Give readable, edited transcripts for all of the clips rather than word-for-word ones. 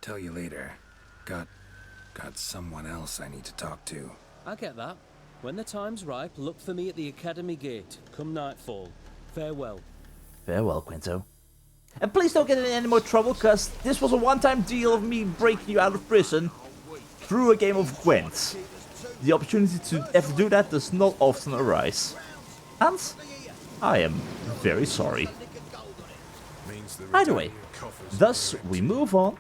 tell you later. Got someone else I need to talk to. I get that. When the time's ripe, look for me at the Academy Gate, come nightfall. Farewell. Farewell, Quinto. And please don't get in any more trouble, cause this was a one-time deal of me breaking you out of prison through a game of Gwent. The opportunity to ever do that does not often arise. And I am very sorry. Either way, thus we move on.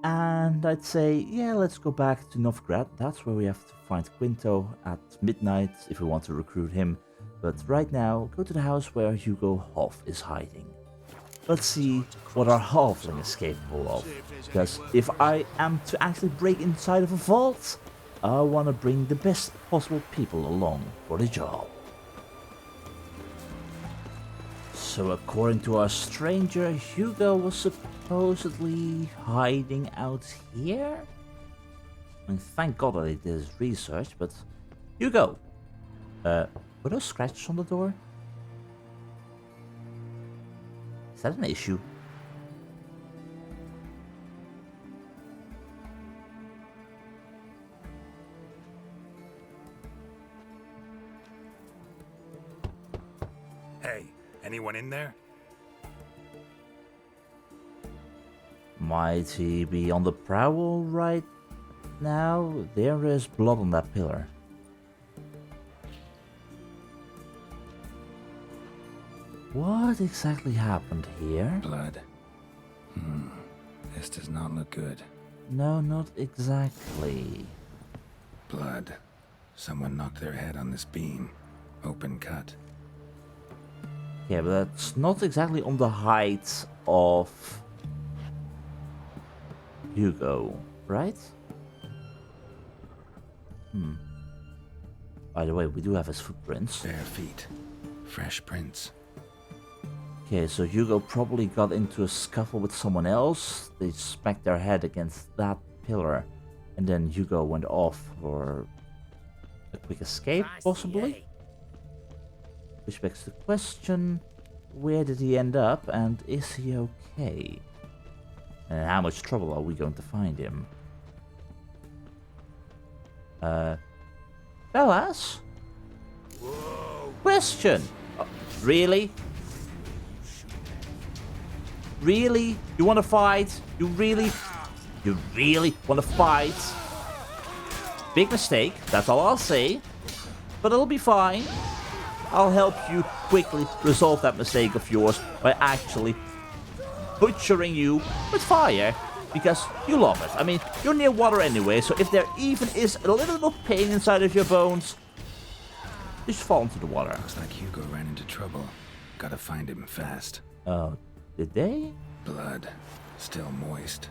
And I'd say, yeah, let's go back to Novigrad. That's where we have to find Quinto at midnight if we want to recruit him. But right now, go to the house where Hugo HoS is hiding. Let's see what our halfling is capable of. Because if I am to actually break inside of a vault, I want to bring the best possible people along for the job. So according to our stranger, Hugo was supposedly hiding out here? I mean, thank God that he did his research, but... Hugo! Were those scratches on the door? Is that an issue? Hey, anyone in there? Might he be on the prowl right now? There is blood on that pillar. What exactly happened here? Blood. This does not look good. No, not exactly. Blood. Someone knocked their head on this beam. Open cut. Yeah, but that's not exactly on the height of Hugo, right? By the way, we do have his footprints. Bare feet. Fresh prints. Okay, so Hugo probably got into a scuffle with someone else. They smacked their head against that pillar. And then Hugo went off for a quick escape, possibly? Which begs the question, where did he end up and is he okay? And in how much trouble are we going to find him? Fellas? Question! Really? Really? You want to fight? You really want to fight? Big mistake, that's all I'll say. But it'll be fine. I'll help you quickly resolve that mistake of yours by actually butchering you with fire. Because you love it. I mean, you're near water anyway, so if there even is a little bit of pain inside of your bones, just fall into the water. Looks like Hugo ran into trouble. Gotta find him fast. Oh, did they? Blood. Still moist.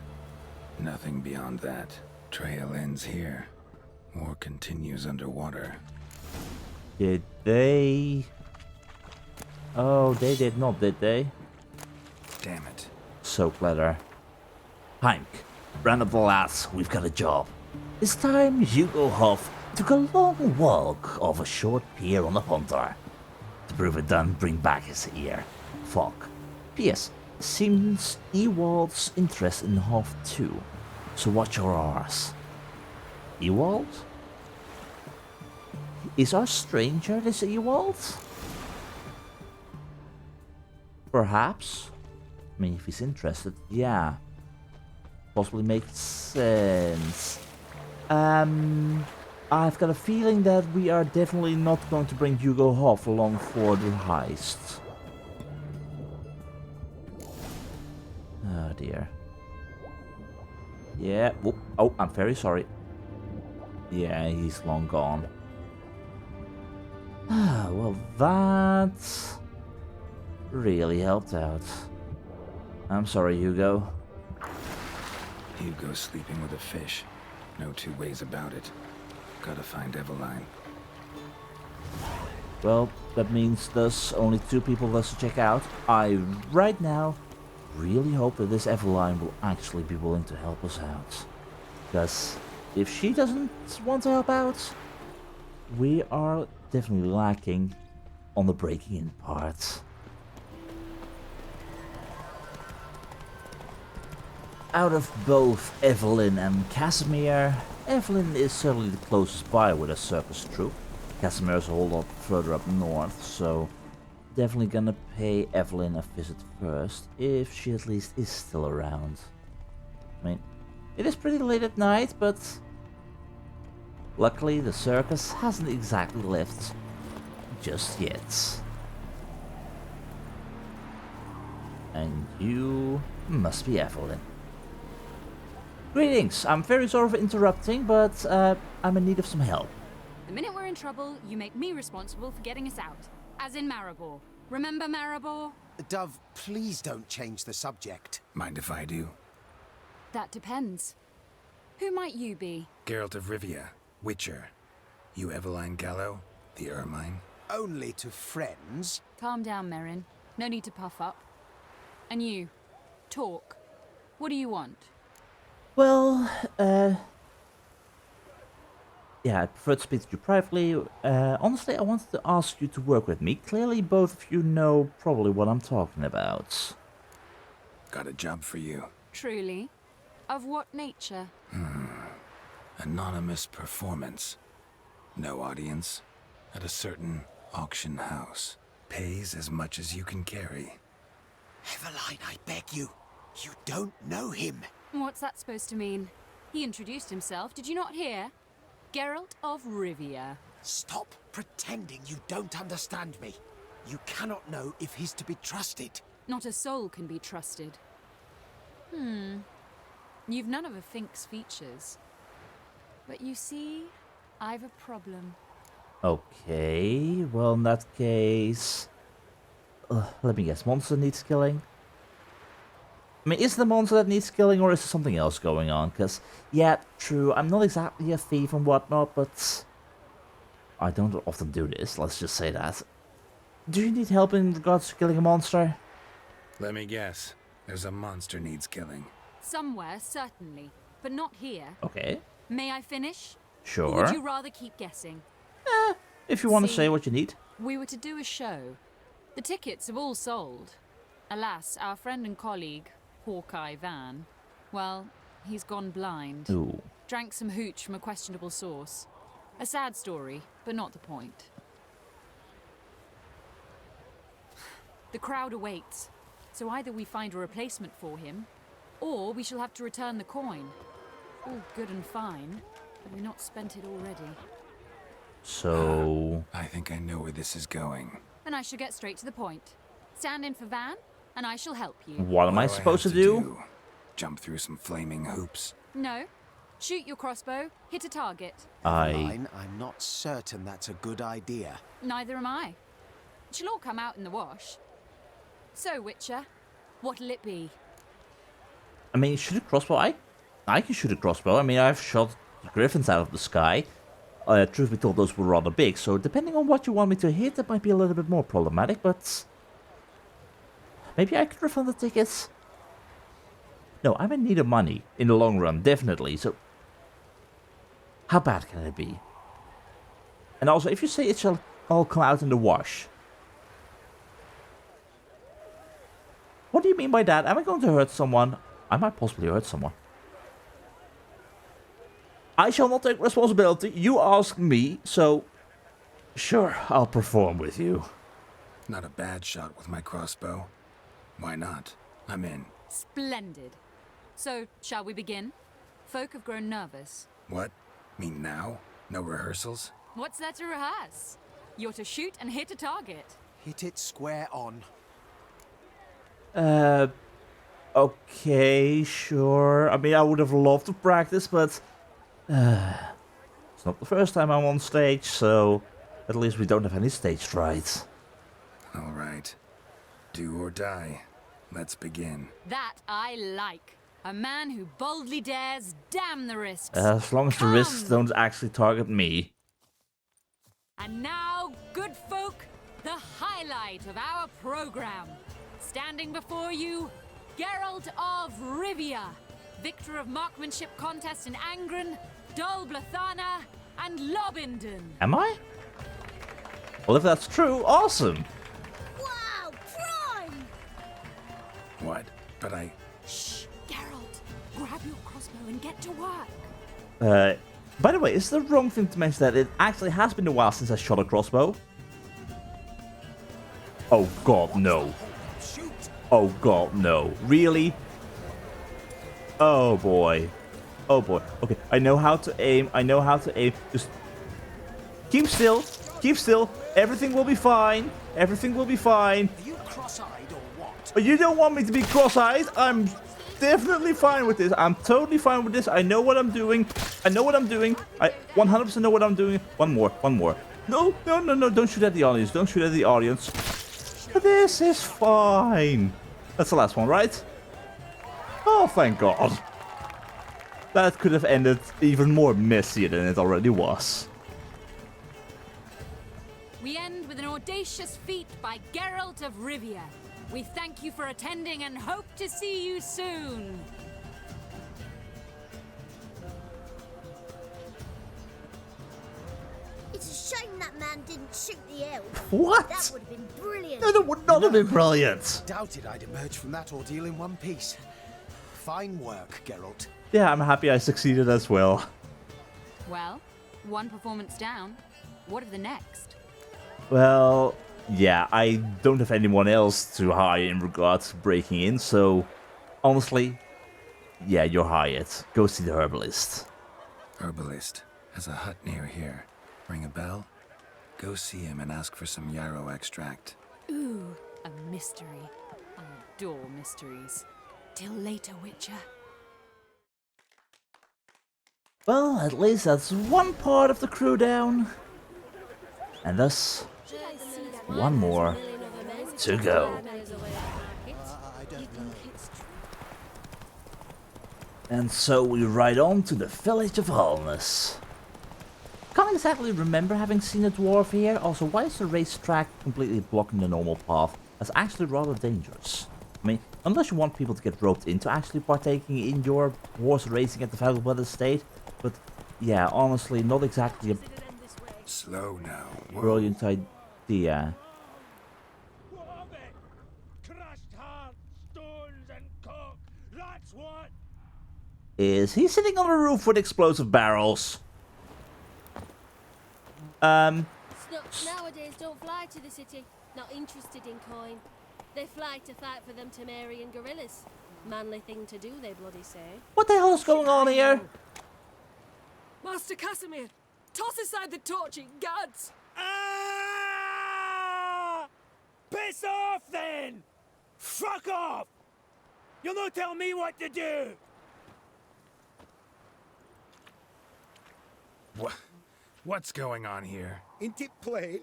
Nothing beyond that. Trail ends here. War continues underwater. Did they? Oh, they did not, did they? Damn it. So clever. Hank, round up the lads, we've got a job. This time, Hugo HoS took a long walk off a short pier on the Hunter. To prove it done, bring back his ear. Fuck. P.S. Seems Ewald's interest in HoS too. So watch your arse. Ewald? Is our stranger this Ewald? Perhaps? I mean, if he's interested, yeah. Possibly makes sense. I've got a feeling that we are definitely not going to bring Hugo HoS along for the heist. Oh dear. Yeah, whoop. Oh, I'm very sorry. Yeah, he's long gone. Ah, well, that really helped out. I'm sorry, Hugo. Hugo's sleeping with a fish. No two ways about it. Gotta find Eveline. Well, that means there's only two people left to check out. I, right now, really hope that this Eveline will actually be willing to help us out. Because if she doesn't want to help out, we are definitely lacking on the breaking in part. out of both Eveline and Casimir, Eveline is certainly the closest by with a circus troupe. Casimir is a whole lot further up north, so definitely gonna pay Eveline a visit first, if she at least is still around. I mean, it is pretty late at night, but luckily the circus hasn't exactly left just yet. And you must be Eveline. Greetings, I'm very sorry for interrupting, but I'm in need of some help. The minute we're in trouble, you make me responsible for getting us out. As in Maribor. Remember Maribor? Dove, please don't change the subject. Mind if I do? That depends. Who might you be? Geralt of Rivia, Witcher. You Eveline Gallo, the Ermine? Only to friends. Calm down, Merrin. No need to puff up. And you, talk. What do you want? Well, yeah, I prefer to speak to you privately. Honestly, I wanted to ask you to work with me. Clearly, both of you know probably what I'm talking about. Got a job for you. Truly? Of what nature? Anonymous performance. No audience. At a certain auction house. Pays as much as you can carry. Eveline, I beg you. You don't know him. What's that supposed to mean? He introduced himself, did you not hear? Geralt of Rivia. Stop pretending you don't understand me. You cannot know if he's to be trusted. Not a soul can be trusted. You've none of a Fink's features. But you see, I've a problem. Okay, well in that case... let me guess, monster needs killing? I mean, is the monster that needs killing or is there something else going on? Because, yeah, true, I'm not exactly a thief and whatnot, but... I don't often do this, let's just say that. Do you need help in regards to killing a monster? Let me guess. There's a monster needs killing. Somewhere, certainly. But not here. Okay, May I finish? Or sure. would you rather keep guessing? If you want to See? say what you need. We were to do a show. The tickets have all sold. Alas, our friend and colleague, Hawkeye Van, well, he's gone blind. Ooh. Drank some hooch from a questionable source. A sad story, but not the point. The crowd awaits, so either we find a replacement for him, or we shall have to return the coin. All good and fine, have we not spent it already? So... I think I know where this is going. Then I shall get straight to the point. Stand in for Van, and I shall help you. What am I What do supposed to have do? Jump through some flaming hoops. No. Shoot your crossbow, hit a target. Eveline, I'm not certain that's a good idea. Neither am I. It shall all come out in the wash. So, Witcher, what'll it be? I mean, shoot a crossbow? I can shoot a crossbow. I mean, I've shot griffins out of the sky. Truth be told, those were rather big, so depending on what you want me to hit, that might be a little bit more problematic, but... maybe I could refund the tickets? No, I'm in need of money, in the long run, definitely, so... how bad can it be? And also, if you say it shall all come out in the wash... what do you mean by that? Am I going to hurt someone? I might possibly hurt someone. I shall not take responsibility. You asked me, so... sure, I'll perform with you. Not a bad shot with my crossbow. Why not? I'm in. Splendid. So, shall we begin? Folk have grown nervous. What? Mean now? No rehearsals? What's there to rehearse? You're to shoot and hit a target. Hit it square on. Okay, sure. I mean, I would have loved to practice, but... it's not the first time I'm on stage, so... at least we don't have any stage fright. Alright. Do or die. Let's begin. That I like. A man who boldly dares, damn the risks. As long as the risks don't actually target me. And now, good folk, the highlight of our program. Standing before you, Geralt of Rivia, victor of marksmanship contest in Angren, Dol Blathana, and Lobindon. Am I? Well, if that's true, awesome! Wow, prime! What? But I... Shh, Geralt. your crossbow and get to work. By the way, is the wrong thing to mention that it actually has been a while since I shot a crossbow? Oh god, no. Oh god, no. Really? Oh boy. Oh boy. Okay, I know how to aim. I know how to aim. Just keep still. Keep still. Everything will be fine. Everything will be fine. Are you cross-eyed or what? But you don't want me to be cross-eyed. I'm definitely fine with this. I'm totally fine with this. I know what I'm doing. I know what I'm doing. I 100% know what I'm doing. One more. One more. No, no, no, no. Don't shoot at the audience. Don't shoot at the audience. This is fine. That's the last one, right? Oh, thank God. That could have ended even more messy than it already was. We end with an audacious feat by Geralt of Rivia. We thank you for attending and hope to see you soon. It's a shame that man didn't shoot the elf. What? That would have been brilliant. No, that would not have been brilliant. Doubted I'd emerge from that ordeal in one piece. Fine work, Geralt. Yeah, I'm happy I succeeded as well. Well, one performance down. What of the next? Well, yeah, I don't have anyone else to hire in regards to breaking in, so honestly, yeah, you're hired. Go see the herbalist. Herbalist has a hut near here. Ring a bell? Go see him and ask for some yarrow extract. Ooh, a mystery. I adore mysteries. Till later, Witcher. Well, at least that's one part of the crew down. And thus, one more to go. And so we ride on to the village of Holness. Can't exactly remember having seen a dwarf here. Also, why is the racetrack completely blocking the normal path? That's actually rather dangerous. I mean, unless you want people to get roped into actually partaking in your horse racing at the Feudal Estate. But yeah, honestly, not exactly a Slow now. Whoa. brilliant idea. Crushed heart, stones and coke. That's what. Is he sitting on the roof with explosive barrels? Snooks nowadays don't fly to the city, not interested in coin. They fly to fight for them Temerian guerrillas. Manly thing to do, they bloody say. What the hell is going on here? Master Casimir, toss aside the torch, gads! Ah! Piss off then! Fuck off! You'll not tell me what to do! What's going on here? Ain't it plain?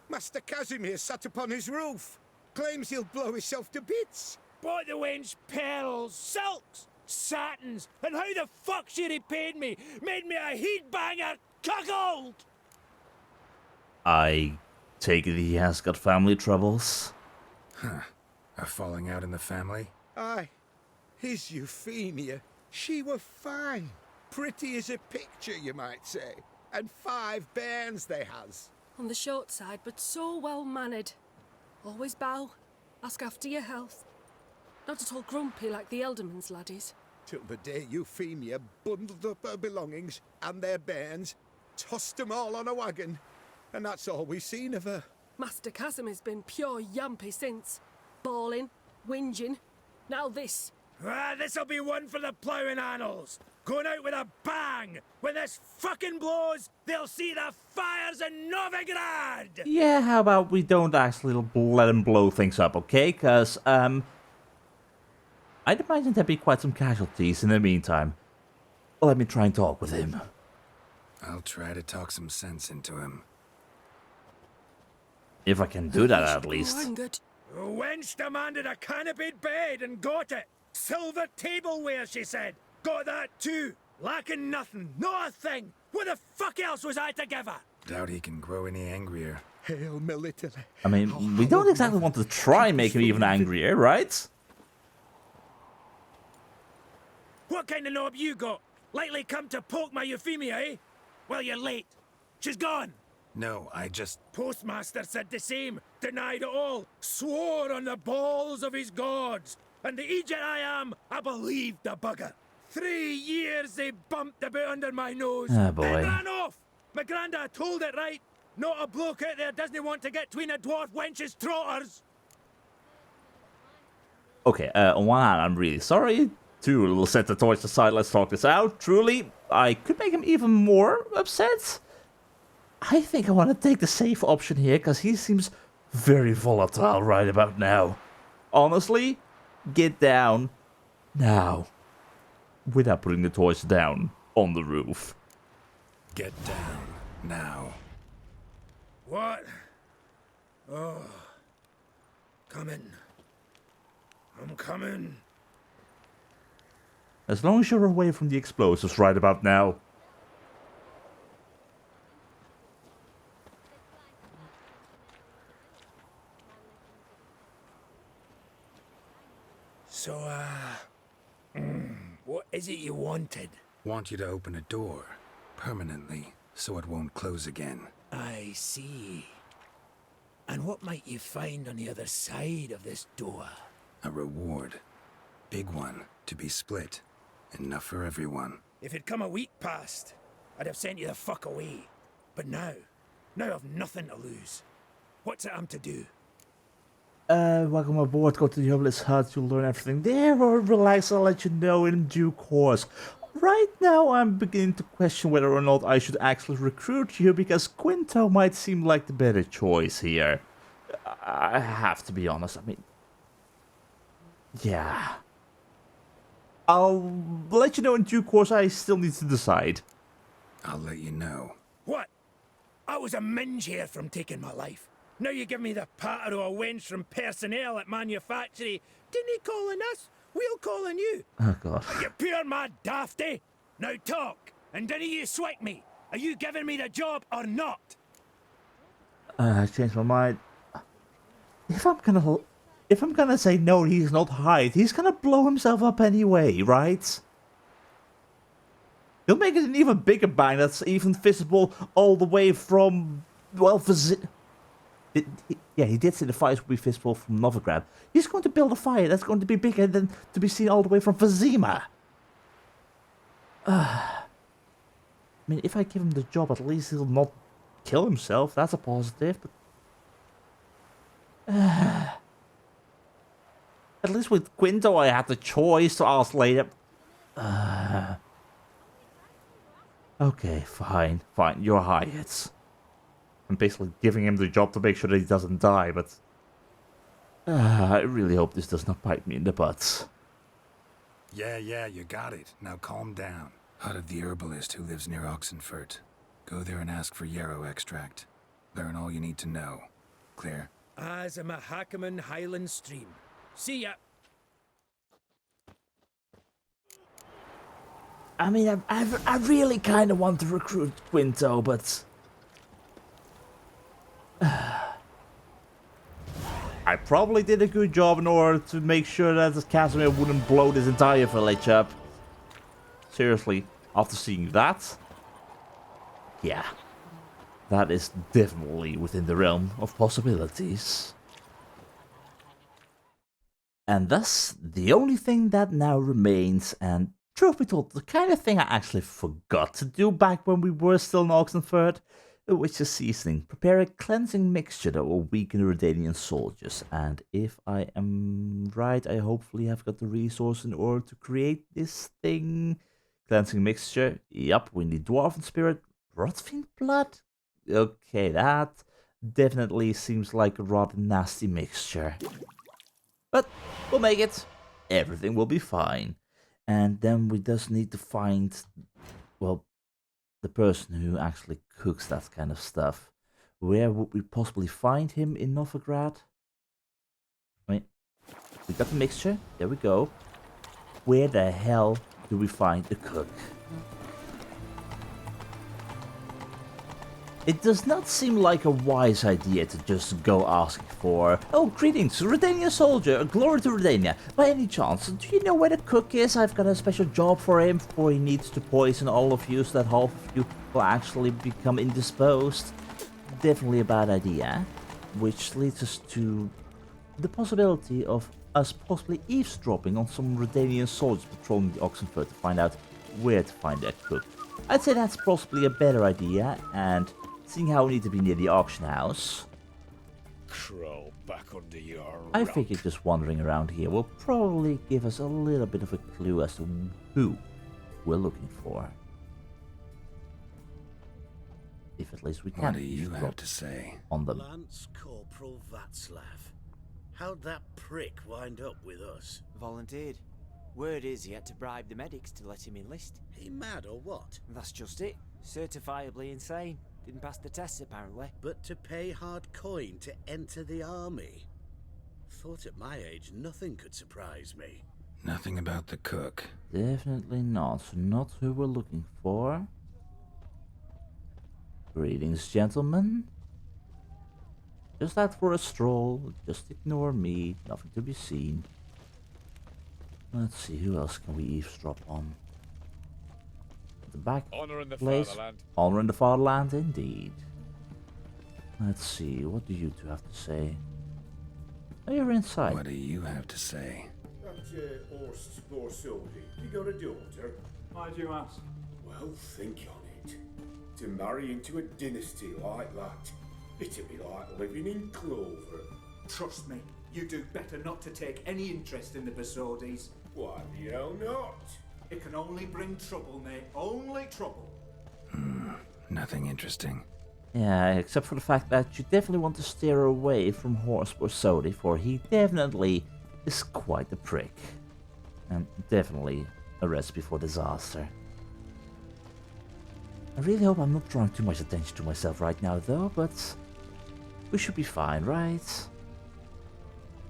Master Casimir sat upon his roof. Claims he'll blow himself to bits. Bought the wench pearls, silks, satins, and how the fuck she repaid me? Made me a heat-banger cuckold! I take it he has got family troubles. Huh. A falling out in the family? Aye. His Euphemia. She were fine. Pretty as a picture, you might say. And 5 bairns they has. On the short side, but so well mannered. Always bow, ask after your health. Not at all grumpy like the Elderman's laddies. Till the day Euphemia bundled up her belongings and their bairns, tossed 'em all on a wagon. And that's all we've seen of her. Master Casimir's been pure yampy since. Bawling, whinging, now this. Ah, this'll be one for the ploughing annals. Going out with a bang. When this fucking blows, they'll see the fires in Novigrad. Yeah, how about we don't actually let him blow things up, okay? Because, I'd imagine there'd be quite some casualties in the meantime. Let me try and talk with him. I'll try to talk some sense into him. If I can do that, at least. Angered. The wench demanded a canopied bed and got it. Silver tableware, she said. Got that too. Lacking nothing. Not a thing. What the fuck else was I to give her? Doubt he can grow any angrier. Hail military. I mean, we don't exactly want to try and make him even angrier, right? What kind of knob you got? Likely come to poke my Euphemia, eh? Well, you're late. She's gone. No, I just... Postmaster said the same. Denied it all. Swore on the balls of his gods. And the Egypt I am, I believed the bugger. 3 years they bumped about under my nose. Ah, boy. Then ran off. My granda told it right. Not a bloke out there doesn't want to get between a dwarf wench's trotters. Okay, on one hand, I'm really sorry. Two, we'll set the torch aside, let's talk this out. Truly, I could make him even more upset. I think I want to take the safe option here, because he seems very volatile right about now. Honestly, get down now. Without putting the torch down on the roof. Get down now. What? Oh. Coming. I'm coming. As long as you're away from the explosives right about now. So, what is it you wanted? Want you to open a door permanently so it won't close again. I see. And what might you find on the other side of this door? A reward. Big one to be split. Enough for everyone. If it'd come a week past, I'd have sent you the fuck away. But now I've nothing to lose. What's it I'm to do? Welcome aboard, go to the Obelisk hut, you'll learn everything there, or relax, I'll let you know in due course. Right now I'm beginning to question whether or not I should actually recruit you, because Quinto might seem like the better choice here. I have to be honest, I mean... yeah. I'll let you know in due course, I still need to decide. I'll let you know. What? I was a minge here from taking my life. Now you give me the patter of a wench from personnel at manufactory. Didn't he calling us? We'll calling you. Oh god. You pure mad dafty. Now talk, and didn't you swipe me? Are you giving me the job or not? I changed my mind. If I'm gonna say no, he's not hired, he's gonna blow himself up anyway, right? He'll make it an even bigger bang that's even visible all the way from, well, yeah, he did say the fires will be visible from Novigrad. He's going to build a fire that's going to be bigger than to be seen all the way from Vizima. I mean, if I give him the job, at least he'll not kill himself. That's a positive. But at least with Quinto, I had the choice to ask later. Okay, fine. You're hired. I'm basically giving him the job to make sure that he doesn't die, but... I really hope this does not bite me in the butt. Yeah, you got it. Now calm down. Hut of the herbalist who lives near Oxenfurt. Go there and ask for yarrow extract. Learn all you need to know. Clear? As a Mahakaman Highland Stream. See ya. I mean, I really kind of want to recruit Quinto, but... I probably did a good job in order to make sure that Casimir wouldn't blow this entire village up. Seriously, after seeing that... yeah. That is definitely within the realm of possibilities. And thus, the only thing that now remains, and truth be told, the kind of thing I actually forgot to do back when we were still in Oxenfurt, which is seasoning. Prepare a cleansing mixture that will weaken the Redanian soldiers. And if I am right, I hopefully have got the resource in order to create this thing. Cleansing mixture. Yup, we need Dwarven Spirit. Rotfiend Blood? Okay, that definitely seems like a rather nasty mixture. But we'll make it. Everything will be fine. And then we just need to find, well, the person who actually cooks that kind of stuff. Where would we possibly find him in Novigrad? Wait, we got the mixture. There we go. Where the hell do we find the cook? It does not seem like a wise idea to just go asking for, oh, greetings, Redania soldier, glory to Redania. By any chance, do you know where the cook is? I've got a special job for him before he needs to poison all of you so that half of you will actually become indisposed. Definitely a bad idea. Which leads us to the possibility of us possibly eavesdropping on some Redanian soldiers patrolling the Oxenford to find out where to find that cook. I'd say that's possibly a better idea, and seeing how we need to be near the auction house, Crawl back under your I rock. figured just wandering around here will probably give us a little bit of a clue as to who we're looking for. If at least we can What do you eavesdrop have to say? on them. Lance Corporal Václav. How'd that prick wind up with us? Volunteered. Word is he had to bribe the medics to let him enlist. He mad or what? That's just it. Certifiably insane. Didn't pass the tests apparently. But to pay hard coin to enter the army? Thought at my age nothing could surprise me. Nothing about the cook. Definitely not. Not who we're looking for. Greetings, gentlemen. Just out for a stroll. Just ignore me. Nothing to be seen. Let's see, who else can we eavesdrop on? The back Honor in the place. fatherland. Honor in the fatherland, indeed. Let's see, what do you two have to say? Oh, you're inside. What do you have to say? That horse Borsodi, you got a daughter? Why do you ask? Well, think on it. To marry into a dynasty like that, it'd be like living in clover. Trust me, you do better not to take any interest in the Borsodi's. Why the hell not? It can only bring trouble, mate. Only trouble. Nothing interesting. Yeah, except for the fact that you definitely want to steer away from HoS Borsodi, for he definitely is quite a prick. And definitely a recipe for disaster. I really hope I'm not drawing too much attention to myself right now though, but we should be fine, right?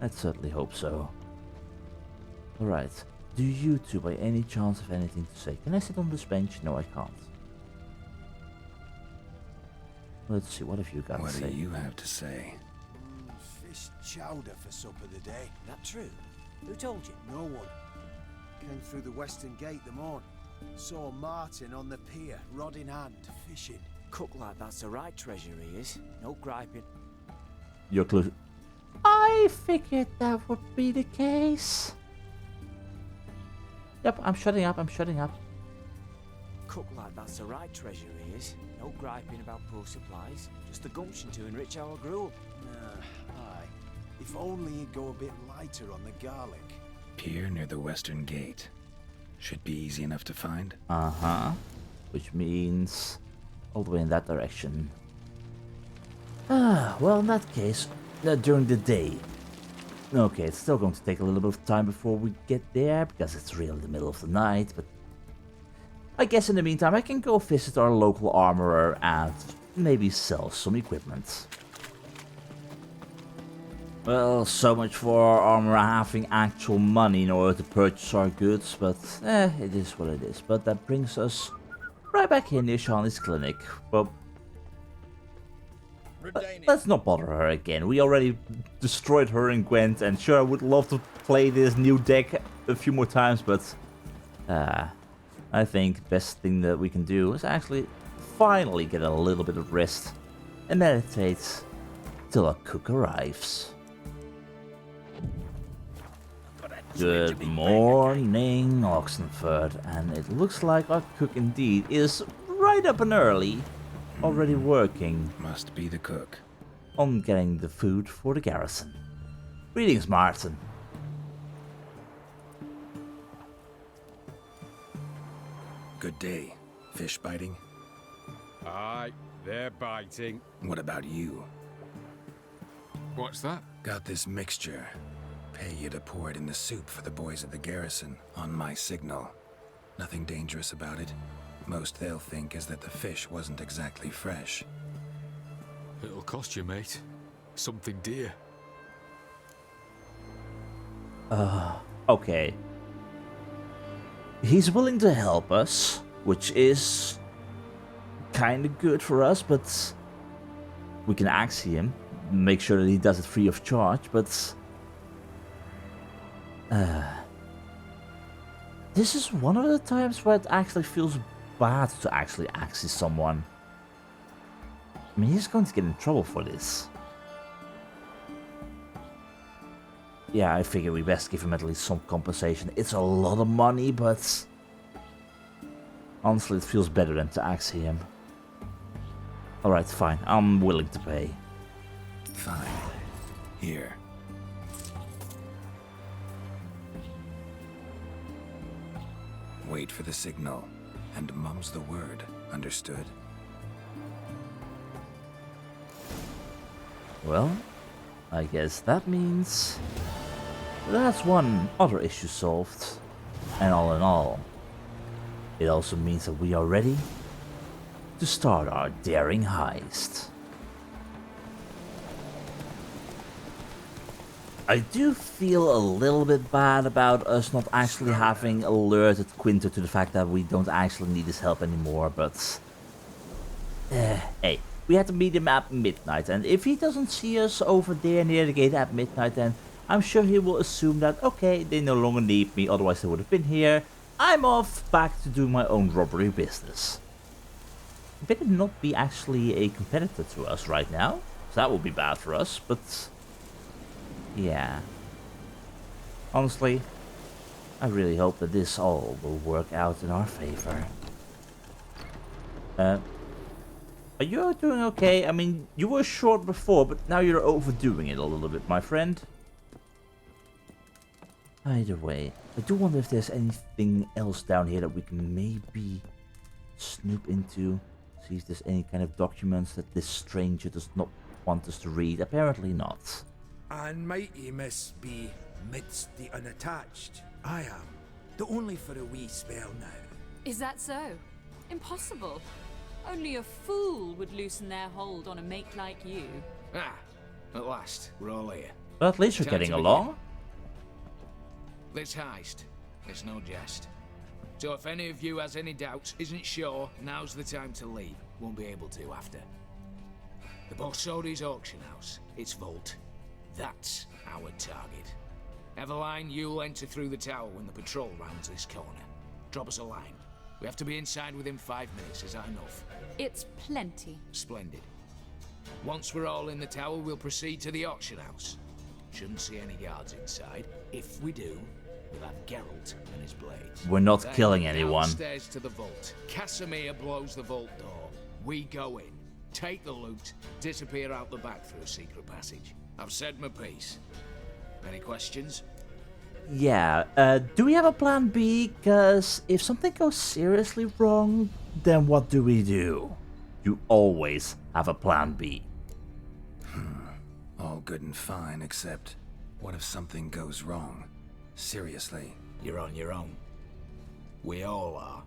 I'd certainly hope so. Alright, do you two by any chance have anything to say? Can I sit on this bench? No, I can't. Let's see, what have you got What to do say? you have to say? Fish chowder for supper today. That true? Who told you? No one. Came through the western gate the morn. Saw Martin on the pier, rod in hand, fishing. Cook like that's the right treasure he is. No griping. Your clue. I figured that would be the case. Yep, I'm shutting up, I'm shutting up. Cook like that's the right treasure he is. No griping about poor supplies. Just the gumption to enrich our gruel. Aye. If only he'd go a bit lighter on the garlic. Pier near the western gate. Should be easy enough to find. Uh-huh. Which means all the way in that direction. Well, in that case, during the day. Okay, it's still going to take a little bit of time before we get there, because it's really the middle of the night, but I guess in the meantime I can go visit our local armorer and maybe sell some equipment. Well, so much for our armorer having actual money in order to purchase our goods, but it is what it is. But that brings us right back here near Shawnee's clinic. But let's not bother her again. We already destroyed her and Gwent, and sure, I would love to play this new deck a few more times, but I think the best thing that we can do is actually finally get a little bit of rest and meditate till our cook arrives. Good morning, Oxenford, and it looks like our cook indeed is right up and early, already working. Must be the cook. On getting the food for the garrison. Greetings, Martin. Good day. Fish biting? Aye, they're biting. What about you? What's that? Got this mixture. Pay you to pour it in the soup for the boys at the garrison, on my signal. Nothing dangerous about it. Most they'll think is that the fish wasn't exactly fresh. It'll cost you, mate. Something dear. Okay. He's willing to help us, which is kinda good for us, but we can ask him, make sure that he does it free of charge, but this is one of the times where it actually feels bad to actually access someone. I mean, he's going to get in trouble for this. Yeah, I figure we best give him at least some compensation. It's a lot of money, but honestly, it feels better than to axe him. Alright, fine. I'm willing to pay. Fine. Here. Wait for the signal, and mum's the word. Understood? Well, I guess that means that's one other issue solved. And all in all, it also means that we are ready to start our daring heist. I do feel a little bit bad about us not actually having alerted Quinto to the fact that we don't actually need his help anymore, but hey, we had to meet him at midnight, and if he doesn't see us over there near the gate at midnight, then I'm sure he will assume that, okay, they no longer need me, otherwise they would have been here. I'm off back to do my own robbery business. He better not be actually a competitor to us right now, so that would be bad for us, but yeah. Honestly, I really hope that this all will work out in our favor. Are you doing okay? I mean, you were short before, but now you're overdoing it a little bit, my friend. Either way, I do wonder if there's anything else down here that we can maybe snoop into. See if there's any kind of documents that this stranger does not want us to read. Apparently not. And mighty miss be midst the unattached. I am, though only for a wee spell now. Is that so? Impossible. Only a fool would loosen their hold on a mate like you. Ah, at last, we're all here. Well, at least you're getting along. This heist, it's no jest. So if any of you has any doubts, isn't sure, now's the time to leave. Won't be able to after. The Borsodi'S Auction House, it's Volty. That's our target. Eveline, you'll enter through the tower when the patrol rounds this corner. Drop us a line. We have to be inside within 5 minutes, is that enough? It's plenty. Splendid. Once we're all in the tower, we'll proceed to the auction house. Shouldn't see any guards inside. If we do, we'll have Geralt and his blades. We're not Then killing anyone. Downstairs to the vault. Casimir blows the vault door. We go in, take the loot, disappear out the back through a secret passage. I've said my piece. Any questions? Yeah, do we have a plan B? Because if something goes seriously wrong, then what do we do? You always have a plan B. All good and fine, except what if something goes wrong? Seriously. You're on your own. We all are.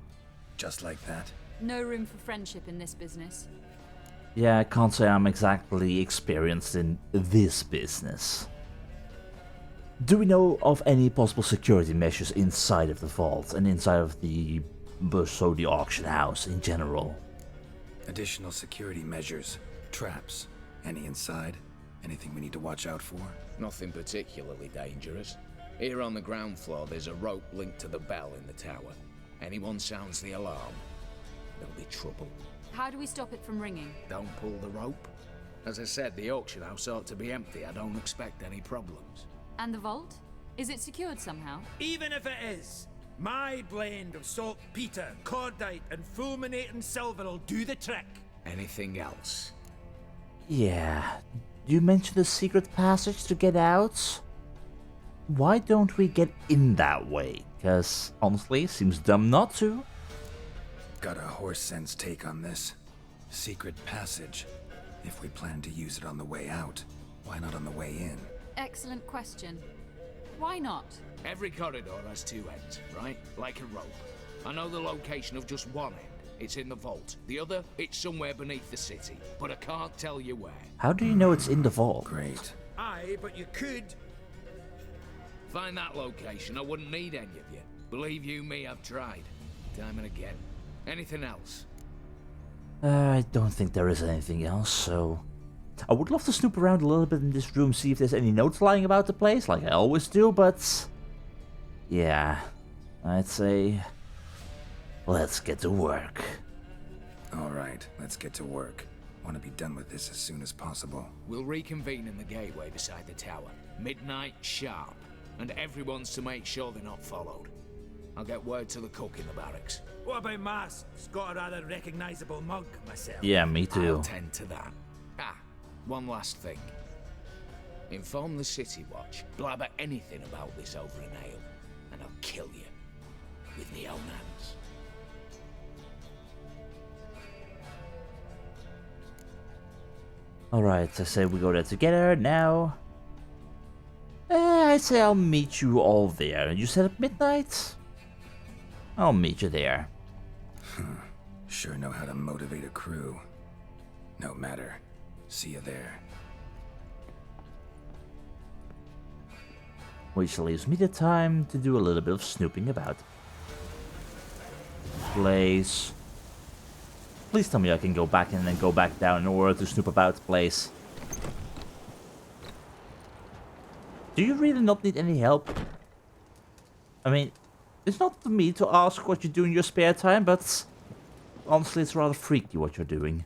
Just like that? No room for friendship in this business. Yeah, I can't say I'm exactly experienced in this business. Do we know of any possible security measures inside of the vault and inside of the Borsodi Auction House in general? Additional security measures, traps, any inside? Anything we need to watch out for? Nothing particularly dangerous. Here on the ground floor, there's a rope linked to the bell in the tower. Anyone sounds the alarm, there'll be trouble. How do we stop it from ringing? Don't pull the rope. As I said, the auction house ought to be empty. I don't expect any problems. And the vault? Is it secured somehow? Even if it is, my blend of saltpeter, cordite, and fulminating silver will do the trick. Anything else? Yeah, you mentioned a secret passage to get out? Why don't we get in that way? Because, honestly, seems dumb not to. Got a horse sense take on this. Secret passage. If we plan to use it on the way out, why not on the way in? Excellent question. Why not? Every corridor has two ends, right? Like a rope. I know the location of just one end. It's in the vault. The other, it's somewhere beneath the city. But I can't tell you where. How do you know it's in the vault? Great. Aye, but you could. Find that location, I wouldn't need any of you. Believe you me, I've tried. Time and again. Anything else? I don't think there is anything else, so... I would love to snoop around a little bit in this room, see if there's any notes lying about the place, like I always do, but... yeah, I'd say... let's get to work. Alright, let's get to work. Want to be done with this as soon as possible. We'll reconvene in the gateway beside the tower. Midnight sharp. And everyone's to make sure they're not followed. I'll get word to the cook in the barracks. What about masks? Got a rather recognisable mug myself. Yeah, me too. I'll tend to that. One last thing. Inform the City Watch. Blabber anything about this over an ale, and I'll kill you with my own hands. Alright, I say we go there together now. I say I'll meet you all there. You said at midnight? I'll meet you there. Sure know how to motivate a crew. No matter. See you there. Which leaves me the time to do a little bit of snooping about. Place. Please tell me I can go back in and then go back down in order to snoop about the place. Do you really not need any help? I mean, it's not for me to ask what you do in your spare time, but honestly it's rather freaky what you're doing.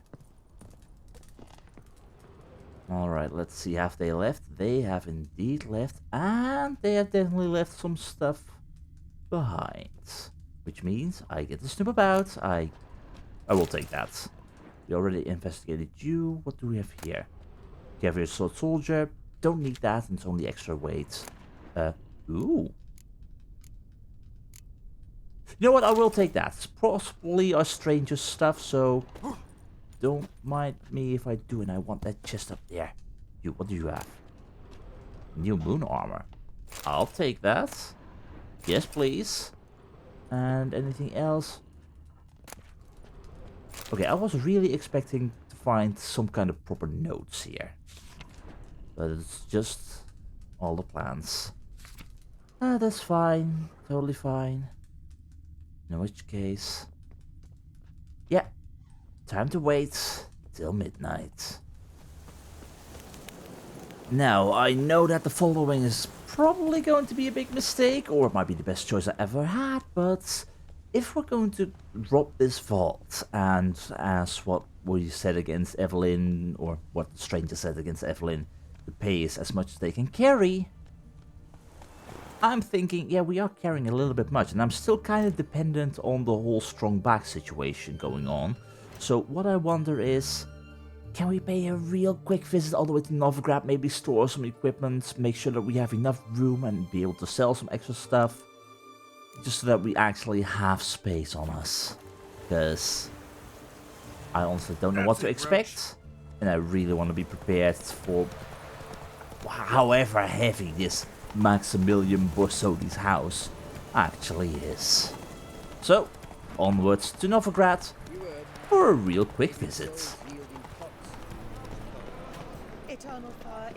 Alright, let's see, have they left? They have indeed left, and they have definitely left some stuff behind. Which means I get to snoop about. I will take that. We already investigated you. What do we have here? Cavalry sword soldier. Don't need that, and it's only extra weight. Ooh. You know what, I will take that. It's possibly our strangest stuff, so don't mind me if I do, and I want that chest up there. You, what do you have? New moon armor. I'll take that. Yes, please. And anything else? Okay, I was really expecting to find some kind of proper notes here. But it's just all the plans. That's fine. Totally fine. In which case... yeah. Time to wait till midnight. Now, I know that the following is probably going to be a big mistake, or it might be the best choice I ever had, but if we're going to drop this vault, and as what we said against Eveline, or what the stranger said against Eveline, the pay is as much as they can carry, I'm thinking, yeah, we are carrying a little bit much, and I'm still kind of dependent on the whole strong back situation going on. So what I wonder is, can we pay a real quick visit all the way to Novigrad, maybe store some equipment, make sure that we have enough room and be able to sell some extra stuff, just so that we actually have space on us, because I honestly don't know what to expect, and I really want to be prepared for however heavy this Maximilian Borsodi's house actually is. So, onwards to Novigrad for a real quick visit.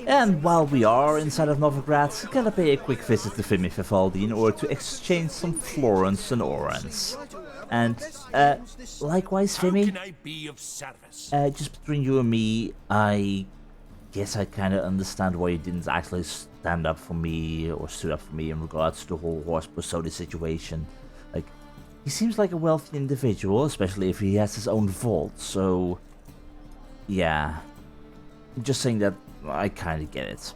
And while we are inside of Novigrad, gotta pay a quick visit to Vindsvept in order to exchange some florins and orans. And, likewise, Vimy, just between you and me, I guess I kinda understand why you didn't actually stand up for me, or stood up for me in regards to the whole HoS Borsodi situation. Like, he seems like a wealthy individual, especially if he has his own vault, so... yeah. Just saying that I kinda get it.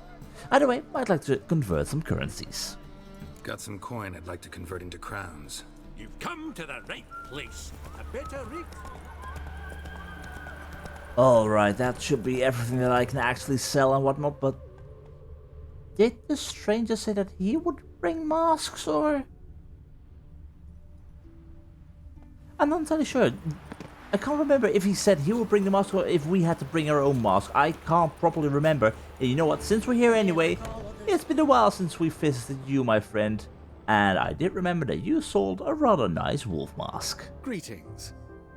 Either way, I'd like to convert some currencies. Got some coin I'd like to convert into crowns. You've come to the right place. A better rate. Alright, that should be everything that I can actually sell and whatnot, but... did the stranger say that he would bring masks, or...? I'm not entirely sure. I can't remember if he said he would bring the mask or if we had to bring our own mask. I can't properly remember. And you know what, since we're here anyway, it's been a while since we visited you, my friend. And I did remember that you sold a rather nice wolf mask. Greetings.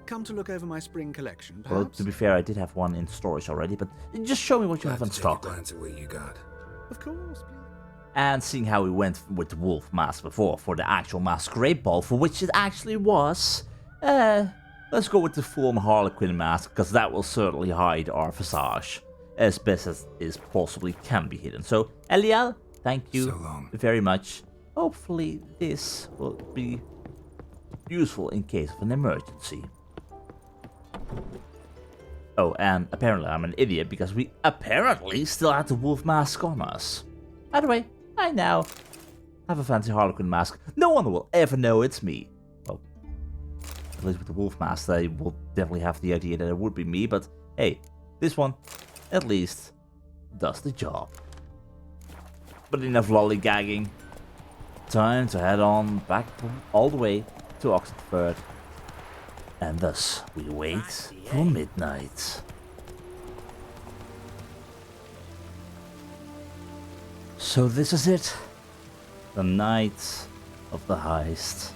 Come to look over my spring collection, perhaps? Well, to be fair, I did have one in storage already, but just show me what you have in stock. Glance at what you got. Of course, please. And seeing how we went with the wolf mask before for the actual masquerade ball, for which it actually was, let's go with the full-on Harlequin mask, because that will certainly hide our visage as best as it possibly can be hidden. So, Eliel, thank you very much. Hopefully this will be useful in case of an emergency. Oh, and apparently I'm an idiot because we apparently still had the wolf mask on us. By the way, I now have a fancy Harlequin mask. No one will ever know it's me. Well, at least with the wolf mask, they will definitely have the idea that it would be me, but hey, this one, at least, does the job. But enough lollygagging. Time to head on back all the way to Oxford. And thus, we wait for midnight. So this is it. The night of the heist.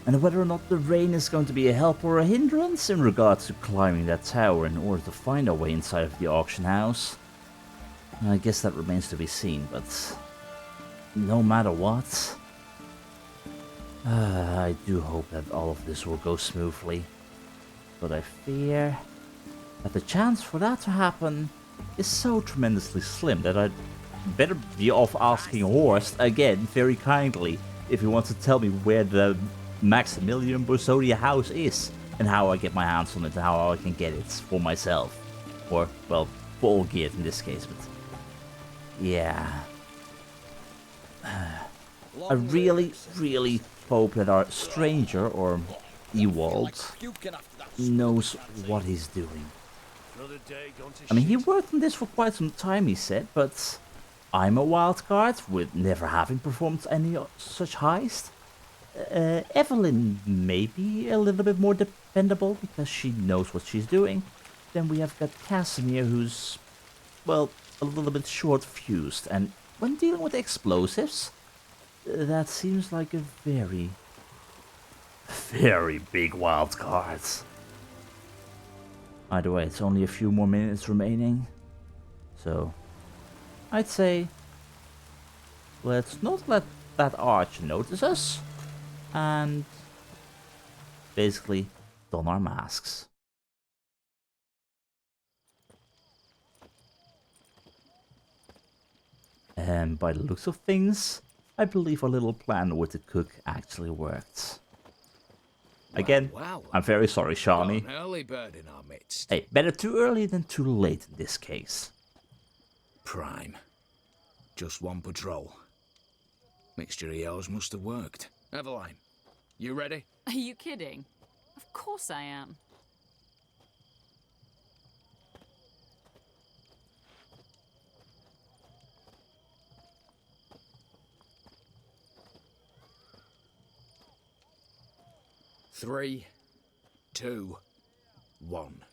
And whether or not the rain is going to be a help or a hindrance in regards to climbing that tower in order to find our way inside of the auction house, I guess that remains to be seen, but no matter what, I do hope that all of this will go smoothly. But I fear that the chance for that to happen is so tremendously slim that I'd better be off asking HoS again very kindly if he wants to tell me where the Maximilian Borsodi house is and how I get my hands on it and how I can get it for myself. Or, well, for all geared in this case, but yeah. I really, really hope that our stranger, or Ewald, knows what he's doing. I mean, he worked on this for quite some time, he said, but I'm a wild card with never having performed any such heist. Eveline may be a little bit more dependable because she knows what she's doing. Then we have got Casimir, who's, well, a little bit short-fused, and when dealing with explosives, that seems like a very, very big wild card. Either way, it's only a few more minutes remaining, so I'd say let's not let that arch notice us, and basically don our masks. And by the looks of things, I believe our little plan with the cook actually worked. Again, I'm very sorry, Shani. An early bird in our midst. Hey, better too early than too late in this case. Prime. Just one patrol. Mixture of yours must have worked. Eveline, you ready? Are you kidding? Of course I am. Three, 2, 1.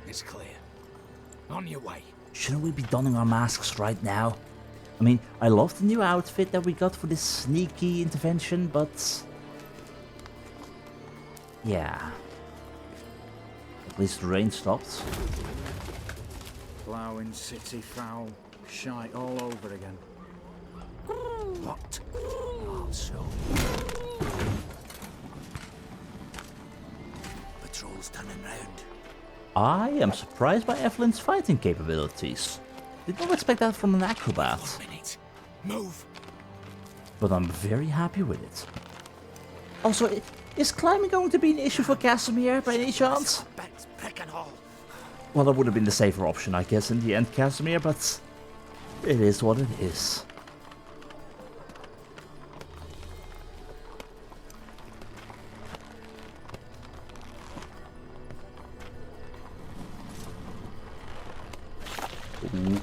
It's clear. On your way. Shouldn't we be donning our masks right now? I mean, I love the new outfit that we got for this sneaky intervention, but yeah. At least the rain stopped. Ploughing city foul, shite all over again. What? Oh, so. Patrol's turning round. I am surprised by Eveline's fighting capabilities. Did not expect that from an acrobat. 1 minute. Move. But I'm very happy with it. Also, is climbing going to be an issue for Casimir by any chance? Well, that would have been the safer option, I guess, in the end, Casimir, but it is what it is. Ooh.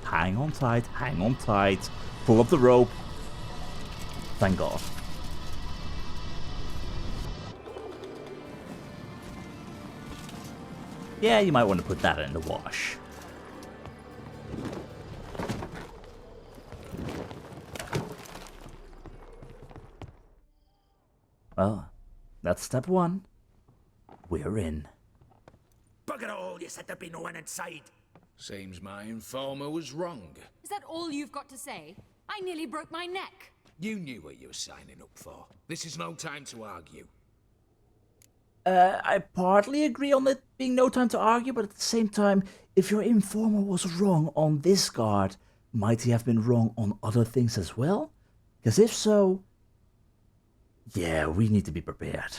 Hang on tight, hang on tight. Pull up the rope. Thank God. Yeah, you might want to put that in the wash. Well, that's step one. We're in. Bugger all, you said there'd be no one inside. Seems my informer was wrong. Is that all you've got to say? I nearly broke my neck. You knew what you were signing up for. This is no time to argue. I partly agree on it being no time to argue, but at the same time, if your informer was wrong on this guard, might he have been wrong on other things as well? Because if so, yeah, we need to be prepared.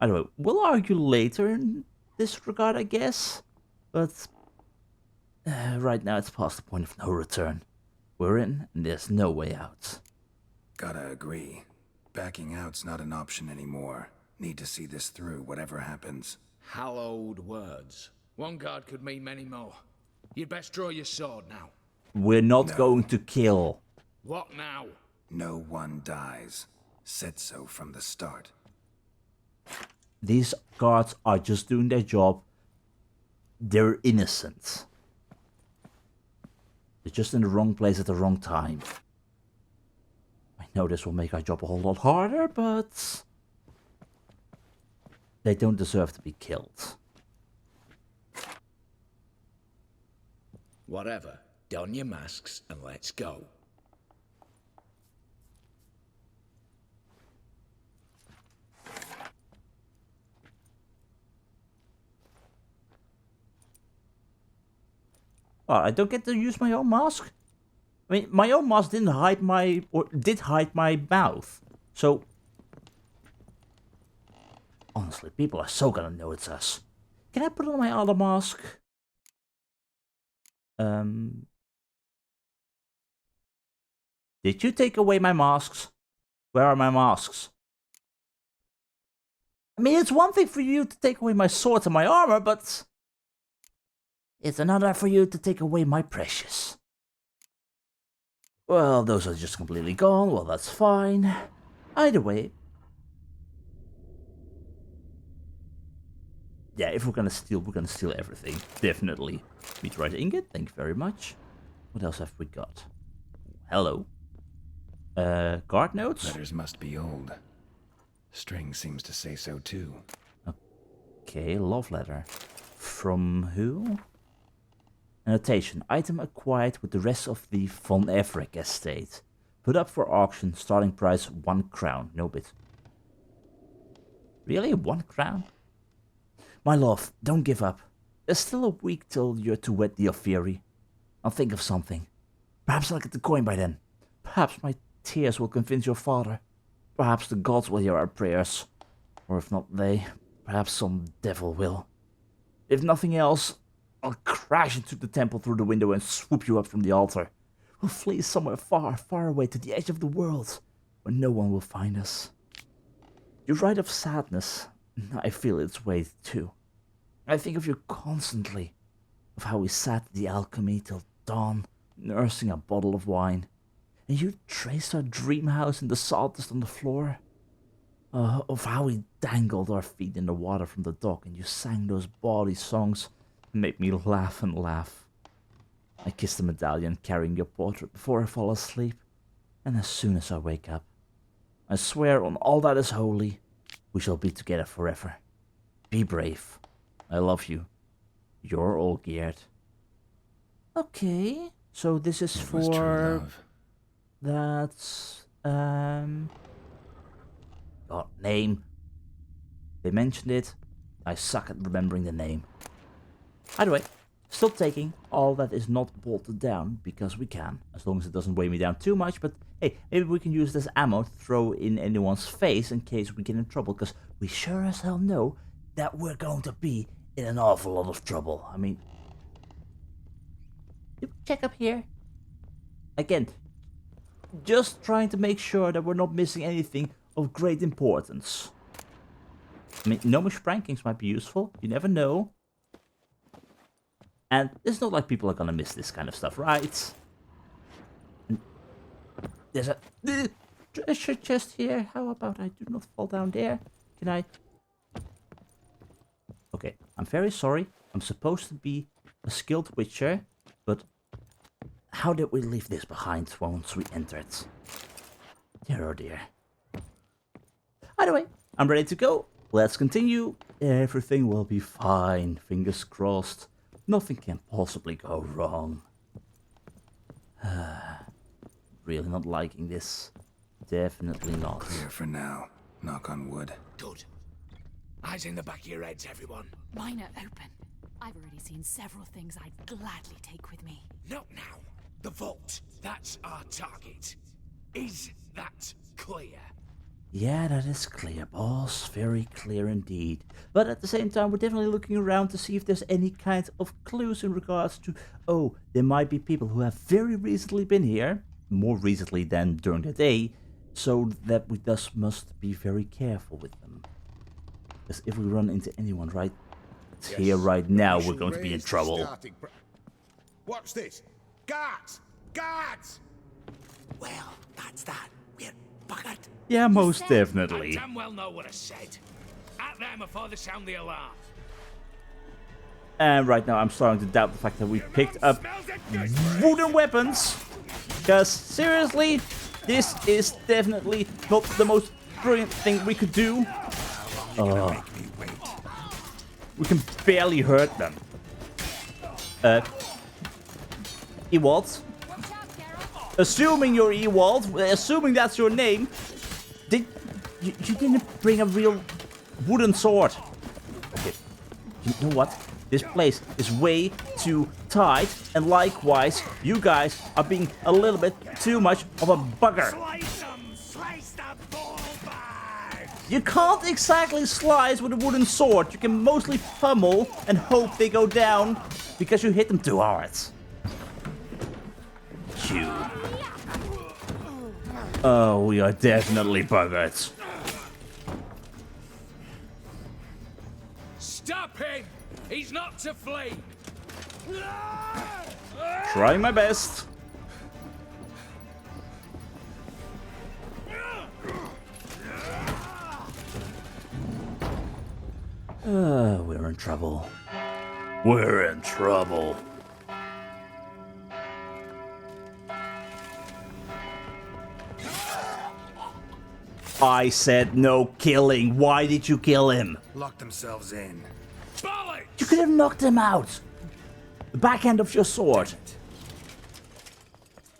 Anyway, we'll argue later in this regard, I guess. But right now it's past the point of no return. We're in, and there's no way out. Gotta agree. Backing out's not an option anymore. Need to see this through, whatever happens. Hallowed words. One guard could mean many more. You'd best draw your sword now. We're not going to kill. What now? No one dies. Said so from the start. These guards are just doing their job. They're innocent. They're just in the wrong place at the wrong time. I know this will make our job a whole lot harder, but they don't deserve to be killed. Whatever. Don your masks and let's go. Oh, I don't get to use my own mask? I mean, my own mask did hide my mouth. So, honestly, people are so gonna know it's us. Can I put on my other mask? Did you take away my masks? Where are my masks? I mean, it's one thing for you to take away my sword and my armor, but it's another for you to take away my precious. Well, those are just completely gone. Well, that's fine. Either way. Yeah, if we're gonna steal everything. Definitely. Meteorite ingot, thank you very much. What else have we got? Hello. Guard notes? Letters must be old. String seems to say so too. Okay, love letter. From who? Annotation. Item acquired with the rest of the Von Everick estate. Put up for auction. Starting price 1 crown. No bid. Really? 1 crown? My love, don't give up. There's still a week till you're to wed the Fury. I'll think of something. Perhaps I'll get the coin by then. Perhaps my tears will convince your father. Perhaps the gods will hear our prayers. Or if not they, perhaps some devil will. If nothing else, I'll crash into the temple through the window and swoop you up from the altar. We'll flee somewhere far, far away to the edge of the world, where no one will find us. You write of sadness. I feel its weight too. I think of you constantly, of how we sat at the alchemy till dawn, nursing a bottle of wine, and you traced our dream house in the sawdust on the floor. Of how we dangled our feet in the water from the dock, and you sang those bawdy songs, and made me laugh and laugh. I kissed the medallion carrying your portrait before I fall asleep, and as soon as I wake up, I swear on all that is holy, we shall be together forever. Be brave. I love you. You're all geared. Okay, so this is for... That's... God, name. They mentioned it. I suck at remembering the name. Either way, still taking all that is not bolted down, because we can, as long as it doesn't weigh me down too much, but hey, maybe we can use this ammo to throw in anyone's face in case we get in trouble, because we sure as hell know that we're going to be in an awful lot of trouble. I mean, check up here. Again, just trying to make sure that we're not missing anything of great importance. I mean, gnomish prankings might be useful. You never know. And it's not like people are gonna miss this kind of stuff, right? There's a treasure chest here. How about I do not fall down there? Can I? Okay, I'm very sorry. I'm supposed to be a skilled witcher, but how did we leave this behind once we entered? Dear oh dear. Either way, I'm ready to go. Let's continue. Everything will be fine. Fingers crossed. Nothing can possibly go wrong. Really not liking this. Definitely not. Clear for now. Knock on wood. Good. Eyes in the back of your heads, everyone. Mine are open. I've already seen several things I'd gladly take with me. Not now. The vault. That's our target. Is that clear? Yeah, that is clear, boss. Very clear indeed. But at the same time, we're definitely looking around to see if there's any kind of clues in regards to, oh, there might be people who have very recently been here, more recently than during the day, so that we thus must be very careful with them. Because if we run into anyone right here, right now, we're going to be in trouble. Watch this. Guards! Guards! Well, that's that. We're buggered. Yeah, most definitely. I damn well know what I said. At them before they sound the alarm. And right now I'm starting to doubt the fact that we picked up wooden weapons. Because seriously, this is definitely not the most brilliant thing we could do. We can barely hurt them. Ewald? Assuming you're Ewald, assuming that's your name, you didn't bring a real wooden sword. Okay, you know what? This place is way too tight, and likewise, you guys are being a little bit too much of a bugger. You can't exactly slice with a wooden sword. You can mostly pummel and hope they go down because you hit them too hard. Phew. Oh, we are definitely buggered. Stop him! He's not to flee! Trying my best. We're in trouble. We're in trouble. I said no killing. Why did you kill him? Lock themselves in. You could have knocked him out. The backhand of your sword.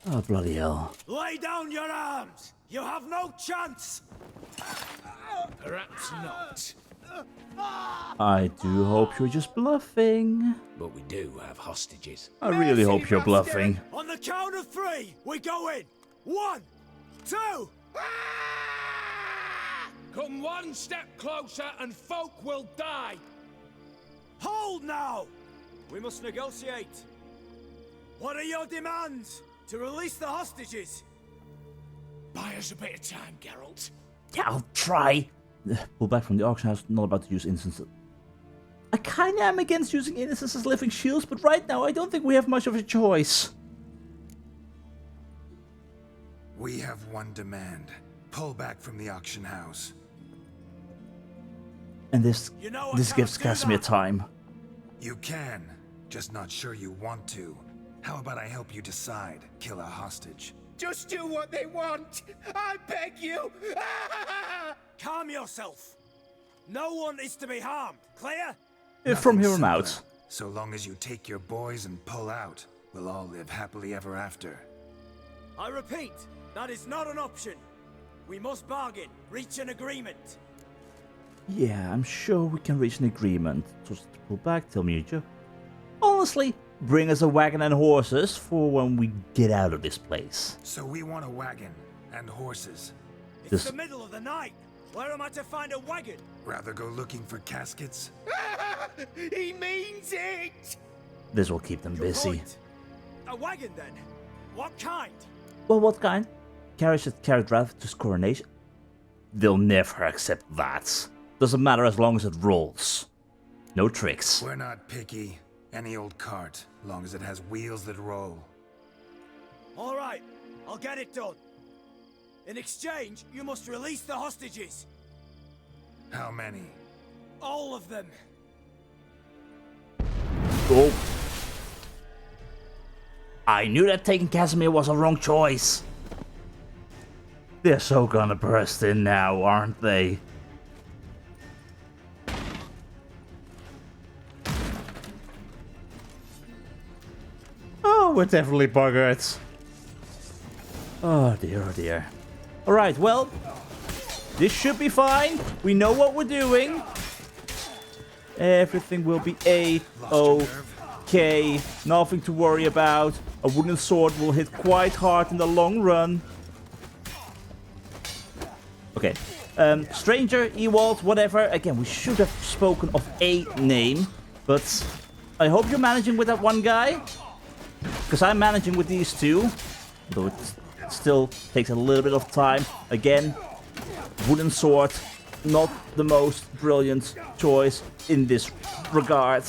Oh, bloody hell. Lay down your arms! You have no chance! Perhaps not. I do hope you're just bluffing. But we do have hostages. I really hope you're bluffing. On the count of 3, we go in. 1, 2. Come one step closer and folk will die. Hold now! We must negotiate. What are your demands? To release the hostages? Buy us a bit of time, Geralt. Yeah, I'll try. Pull back from the auction house, not about to use instances. I kinda am against using innocents as living shields, but right now I don't think we have much of a choice. We have one demand. Pull back from the auction house. And this gives Casimir time. You can, just not sure you want to. How about I help you decide? Kill a hostage. Just do what they want! I beg you! Calm yourself. No one is to be harmed. Clear? From here on out. So long as you take your boys and pull out, we'll all live happily ever after. I repeat, that is not an option. We must bargain, reach an agreement. Yeah, I'm sure we can reach an agreement. Just pull back, tell me a joke. Honestly, bring us a wagon and horses for when we get out of this place. So we want a wagon and horses. It's the middle of the night. Where am I to find a wagon? Rather go looking for caskets? He means it! This will keep them busy. Point. A wagon then? What kind? Well, what kind? Carriage that carried Wrath to his coronation? They'll never accept that. Doesn't matter as long as it rolls. No tricks. We're not picky. Any old cart, long as it has wheels that roll. All right, I'll get it done. In exchange, you must release the hostages. How many? All of them. Oh. I knew that taking Casimir was a wrong choice. They're so gonna burst in now, aren't they? Oh, we're definitely buggered. Oh dear, oh dear. Alright, well, this should be fine. We know what we're doing. Everything will be A-OK. Nothing to worry about. A wooden sword will hit quite hard in the long run. Okay. Stranger, Ewald, whatever. Again, we should have spoken of a name. But I hope you're managing with that one guy. Because I'm managing with these two. Though it still takes a little bit of time. Again, wooden sword. Not the most brilliant choice in this regard.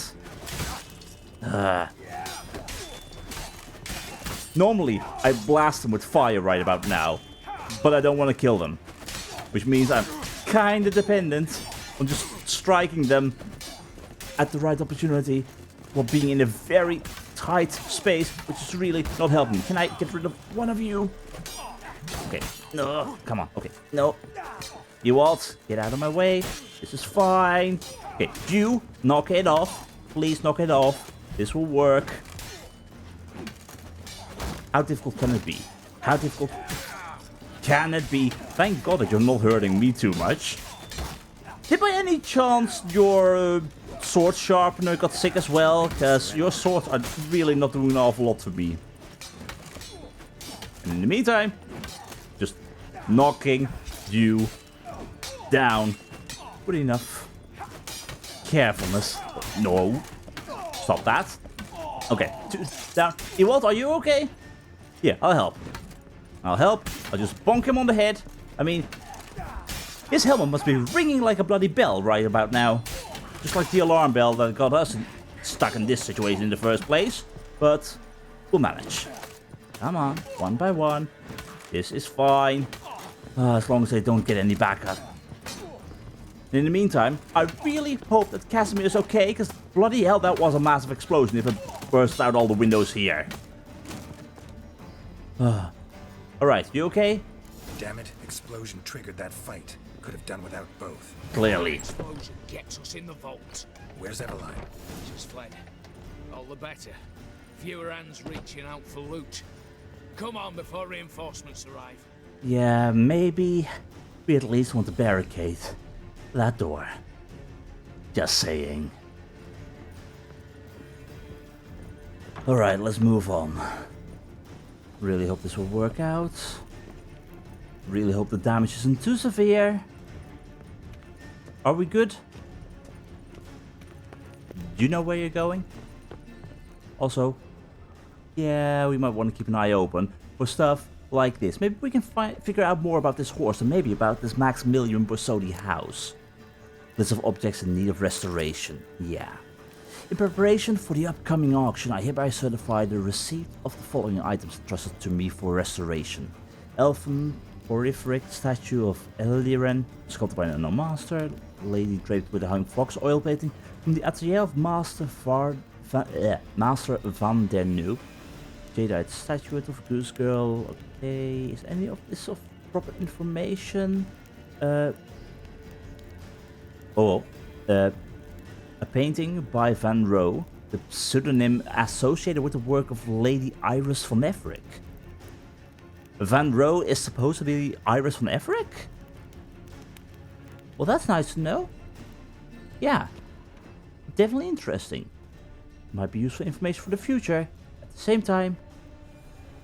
Normally, I blast them with fire right about now. But I don't want to kill them. Which means I'm kind of dependent on just striking them at the right opportunity while being in a very tight space, which is really not helping me. Can I get rid of one of you? Okay. No. Come on. Okay. No. You all, get out of my way. This is fine. Okay. You, knock it off. Please knock it off. This will work. How difficult can it be? How difficult can it be? Thank God that you're not hurting me too much. Did by any chance your sword sharpener got sick as well? Because your swords are really not doing an awful lot for me. And in the meantime, just knocking you down with enough carefulness. No. Stop that. Okay, down. Ewald, are you okay? Yeah, I'll help. I'll help. I'll just bonk him on the head. I mean, his helmet must be ringing like a bloody bell right about now. Just like the alarm bell that got us stuck in this situation in the first place. But we'll manage. Come on, one by one. This is fine. As long as they don't get any backup. In the meantime, I really hope that Casimir is okay, because bloody hell, that was a massive explosion if it burst out all the windows here. Alright, you okay? Damn it, explosion triggered that fight. Could have done without both. Clearly. Explosion gets us in the vault. Where's Eveline? She's fled. All the better. Fewer hands reaching out for loot. Come on before reinforcements arrive. Yeah, maybe we at least want to barricade that door. Just saying. Alright, let's move on. Really hope this will work out. Really hope the damage isn't too severe. Are we good? Do you know where you're going? Also, yeah, we might want to keep an eye open for stuff like this. Maybe we can figure out more about this horse and maybe about this Maximilian Borsodi house. List of objects in need of restoration. Yeah. In preparation for the upcoming auction, I hereby certify the receipt of the following items entrusted to me for restoration. Elfin horrific statue of Elda, sculpted by an unknown master. Lady draped with a hung fox oil painting from the atelier of Master Van der Noob. Jadeite statuette of Goose Girl. Okay, is any of this of proper information? A painting by Van Rohe, the pseudonym associated with the work of Lady Iris von Everick. Van Rohe is supposed to be Iris von Everick? Well, that's nice to know. Yeah, definitely interesting. Might be useful information for the future. At the same time,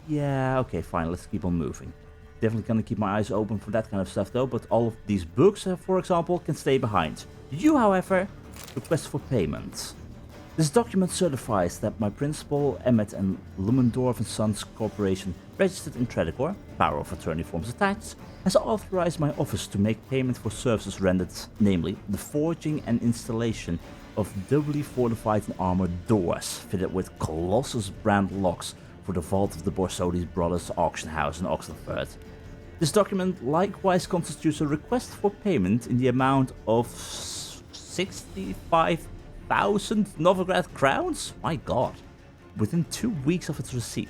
yeah, okay, fine, let's keep on moving. Definitely gonna keep my eyes open for that kind of stuff though, but all of these books, for example, can stay behind. You, however, request for payment. This document certifies that my principal, Emmett and Lumendorf & Sons Corporation, registered in Tradicor, power of attorney forms attached, has authorized my office to make payment for services rendered, namely the forging and installation of doubly fortified and armored doors fitted with Colossus brand locks for the vault of the Borsodi Brothers Auction House in Oxford. This document likewise constitutes a request for payment in the amount of 65,000 Novigrad crowns? My god. Within 2 weeks of its receipt.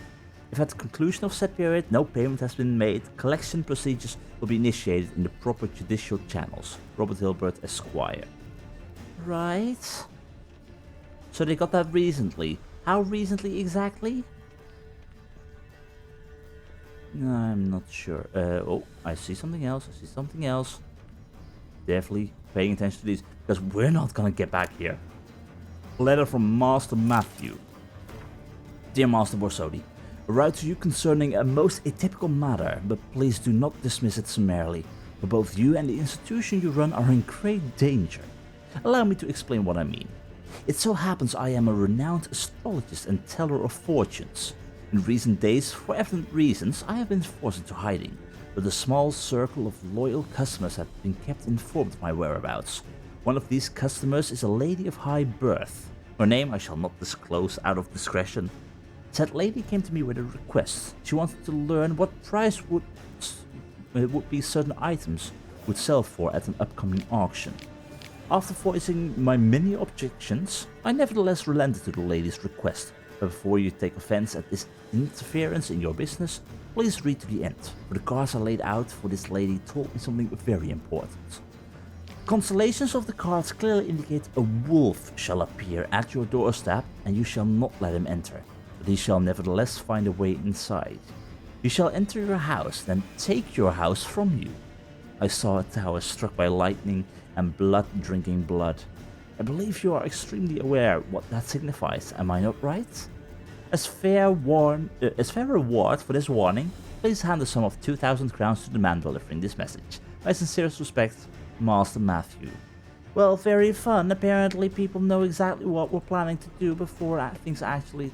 If at the conclusion of said period no payment has been made, collection procedures will be initiated in the proper judicial channels. Robert Hilbert, Esquire. Right. So they got that recently. How recently exactly? I'm not sure. Oh, I see something else. I see something else. Definitely paying attention to these, because we're not gonna get back here. Letter from Master Matthew. Dear Master Borsodi, I write to you concerning a most atypical matter, but please do not dismiss it summarily, for both you and the institution you run are in great danger. Allow me to explain what I mean. It so happens I am a renowned astrologist and teller of fortunes. In recent days, for evident reasons, I have been forced into hiding, but a small circle of loyal customers have been kept informed of my whereabouts. One of these customers is a lady of high birth. Her name I shall not disclose out of discretion. Said lady came to me with a request. She wanted to learn what price would be certain items would sell for at an upcoming auction. After voicing my many objections, I nevertheless relented to the lady's request. But before you take offense at this interference in your business, please read to the end, for the cards I laid out for this lady told me something very important. Constellations of the cards clearly indicate a wolf shall appear at your doorstep, and you shall not let him enter, but he shall nevertheless find a way inside. He shall enter your house, then take your house from you. I saw a tower struck by lightning and blood drinking blood. I believe you are extremely aware what that signifies, am I not right? As fair reward for this warning, please hand the sum of 2,000 crowns to the man delivering this message. My sincerest respect, Master Matthew. Well, very fun. Apparently people know exactly what we're planning to do before things actually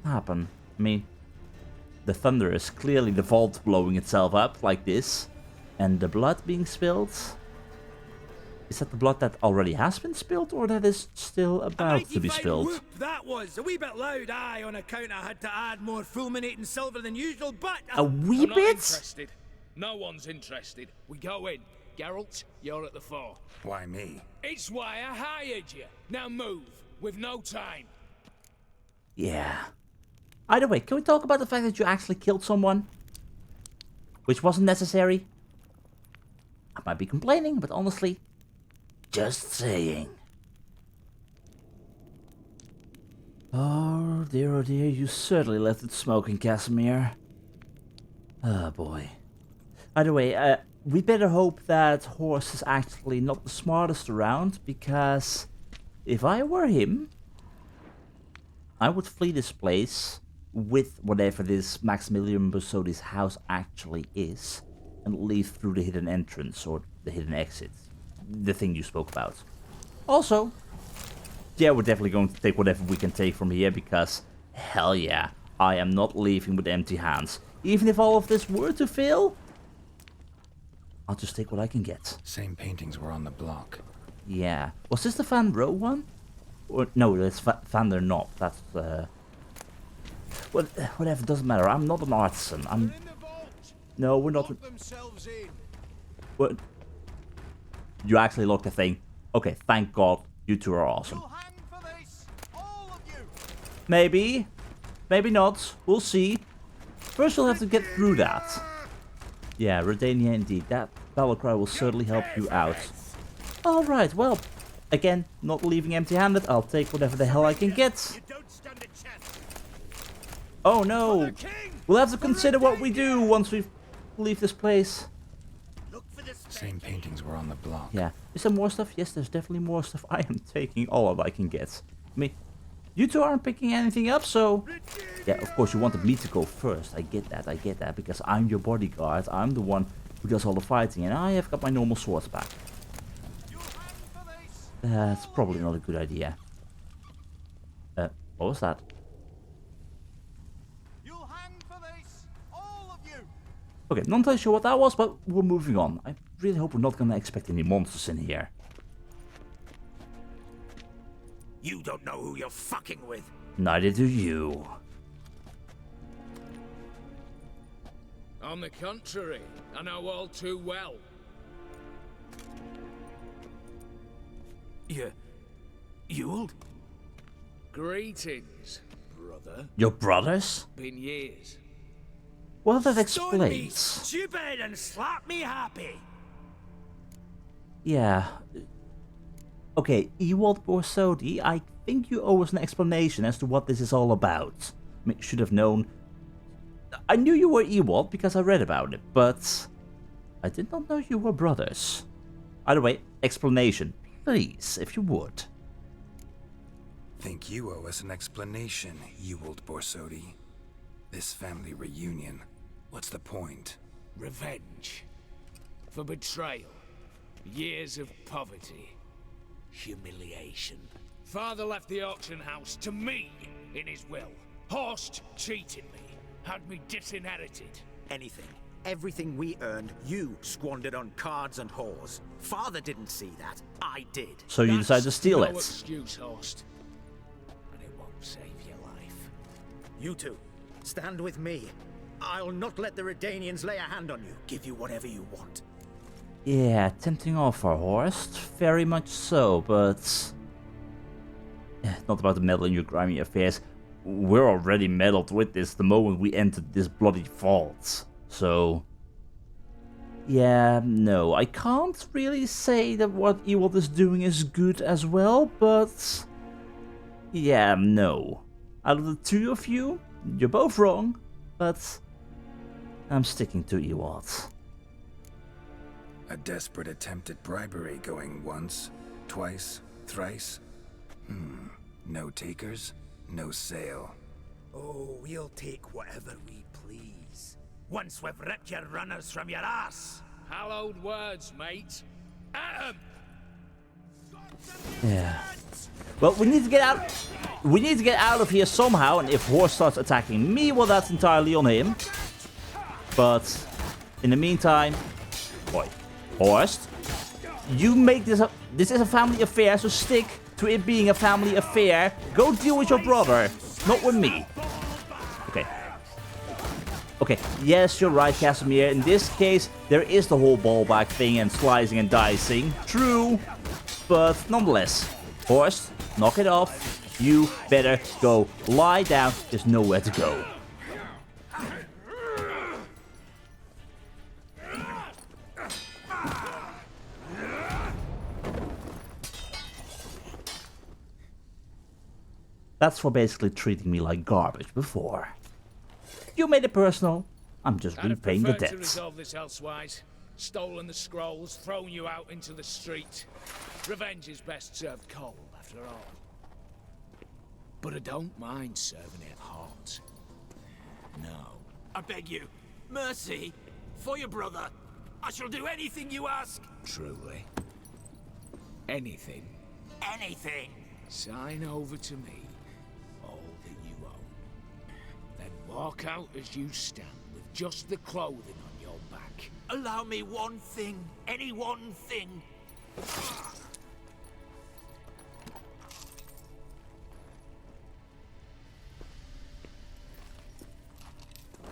happen. I mean, the thunder is clearly the vault blowing itself up like this, and the blood being spilled. Is that the blood that already has been spilled, or that is still about to be spilled? Whoop, that was a wee bit loud, aye, on account I had to add more fulminating silver than usual, but... A wee I'm not bit? Interested. No one's interested. We go in. Geralt, you're at the fore. Why me? It's why I hired you. Now move. We've no time. Yeah. Either way, can we talk about the fact that you actually killed someone? Which wasn't necessary? I might be complaining, but honestly, just saying. Oh dear, you certainly left it smoking, Casimir. Oh boy. Either way, we better hope that HoS is actually not the smartest around, because if I were him, I would flee this place with whatever this Maximilian Borsodi's house actually is, and leave through the hidden entrance or the hidden exit. The thing you spoke about. Also, yeah, we're definitely going to take whatever we can take from here, because hell yeah, I am not leaving with empty hands. Even if all of this were to fail, I'll just take what I can get. Same paintings were on the block. Yeah. Was this the Van Row one? Or no, that's Van der Knop. That's whatever, doesn't matter. I'm not an artisan. I'm... No, we're not... What? You actually locked the thing. Okay, thank God. You two are awesome. Maybe. Maybe not. We'll see. First we'll have to get through that. Yeah, Redania indeed. That battle cry will certainly help you out. Alright, well, again, not leaving empty-handed. I'll take whatever the hell I can get. Oh no! We'll have to consider what we do once we leave this place. Same paintings were on the block. Yeah. Is there more stuff? Yes, there's definitely more stuff. I am taking all of I can get. I mean, you two aren't picking anything up, so... Yeah, of course, you wanted me to go first. I get that, because I'm your bodyguard. I'm the one who does all the fighting, and I have got my normal swords back. That's probably not a good idea. What was that? Okay, not entirely sure what that was, but we're moving on. I really hope we're not gonna expect any monsters in here. You don't know who you're fucking with. Neither do you. On the contrary, I know all too well. You? Greetings, brother. Your brothers? Been years. Well, that Stone me explains. stupid and slap me happy. Yeah. Okay, Ewald Borsodi, I think you owe us an explanation as to what this is all about. I mean, should have known. I knew you were Ewald because I read about it, but I did not know you were brothers. Either way, explanation, please, if you would. Think you owe us an explanation, Ewald Borsodi. This family reunion, what's the point? Revenge. For betrayal. Years of poverty. Humiliation. Father left the auction house to me in his will. HoS cheated me. Had me disinherited. Anything. Everything we earned, you squandered on cards and whores. Father didn't see that. I did. So you decided to steal no it. Excuse, HoS. And it won't save your life. You two, stand with me. I'll not let the Redanians lay a hand on you. Give you whatever you want. Yeah, tempting offer, HoS. Very much so, but... not about to meddle in your grimy affairs. We're already meddled with this the moment we entered this bloody vault. So... yeah, no, I can't really say that what Ewald is doing is good as well, but... yeah, no. Out of the two of you, you're both wrong, but... I'm sticking to Ewald. A desperate attempt at bribery going once, twice, thrice? No takers, no sale. Oh, we'll take whatever we please. Once we've ripped your runners from your ass. Hallowed words, mate. At 'em! Yeah. Well, we need to get out. We need to get out of here somehow, and if HoS starts attacking me, well, that's entirely on him. But in the meantime, boy, HoS, you make this this is a family affair, so stick to it being a family affair. Go deal with your brother, not with me. Okay. Okay, yes, you're right, Casimir. In this case, there is the whole ballback thing and slicing and dicing. True, but nonetheless, HoS, knock it off. You better go lie down. There's nowhere to go. That's for basically treating me like garbage before. You made it personal. I'm just repaying the I'd have preferred to debt. resolve this elsewise. Stolen the scrolls, thrown you out into the street. Revenge is best served cold, after all. But I don't mind serving it hot. No. I beg you, mercy, for your brother. I shall do anything you ask. Truly. Anything. Anything. Sign over to me all that you own. Then walk out as you stand with just the clothing on your back. Allow me one thing, any one thing.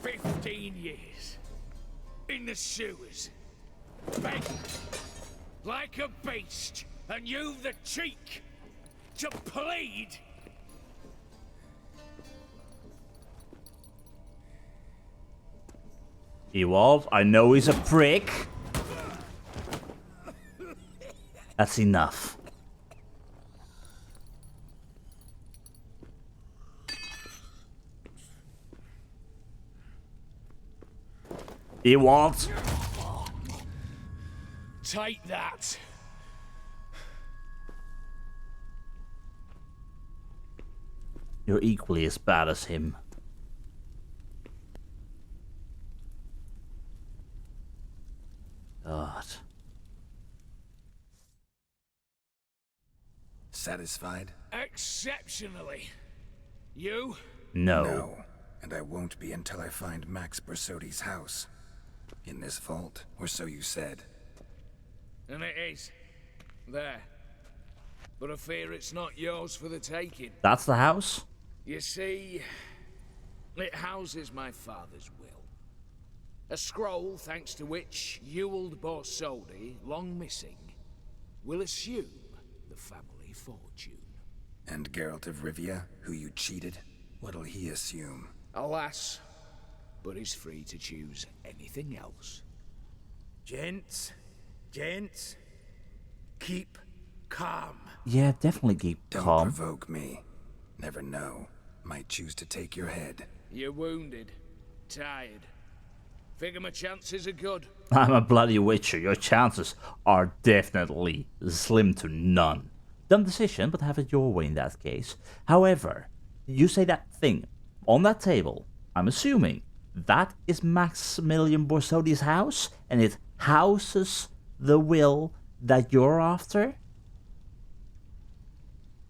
15 years. In the sewers. Begging. Like a beast. And you've the cheek to plead. Ewald, I know he's a prick. That's enough. Ewald. Take that. You're equally as bad as him. God. Satisfied? Exceptionally. You? No. No. And I won't be until I find Max Borsodi's house. In this vault, or so you said. And it is. There. But I fear it's not yours for the taking. That's the house? You see, it houses my father's will. A scroll thanks to which Ewald Borsodi, long missing, will assume the family fortune. And Geralt of Rivia, who you cheated, what'll he assume? Alas, but he's free to choose anything else. Gents, keep calm. Yeah, definitely keep Don't calm. provoke me. Never know. Might choose to take your head. You're wounded, tired. Figure my chances are good. I'm a bloody witcher. Your chances are definitely slim to none. Dumb decision, but have it your way in that case. However, you say that thing on that table. I'm assuming that is Maximilian Borsodi's house, and it houses the will that you're after.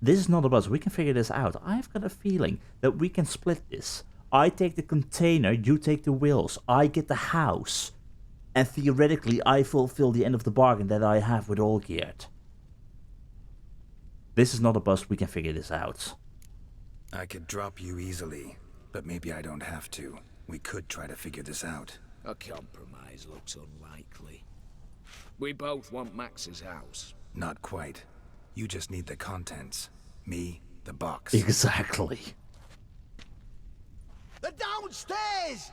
This is not a buzz. We can figure this out. I've got a feeling that we can split this. I take the container, you take the wills. I get the house. And theoretically, I fulfill the end of the bargain that I have with Olgierd. This is not a bust. We can figure this out. I could drop you easily, but maybe I don't have to. We could try to figure this out. A compromise looks unlikely. We both want Max's house. Not quite. You just need the contents. Me, the box. Exactly. They're downstairs!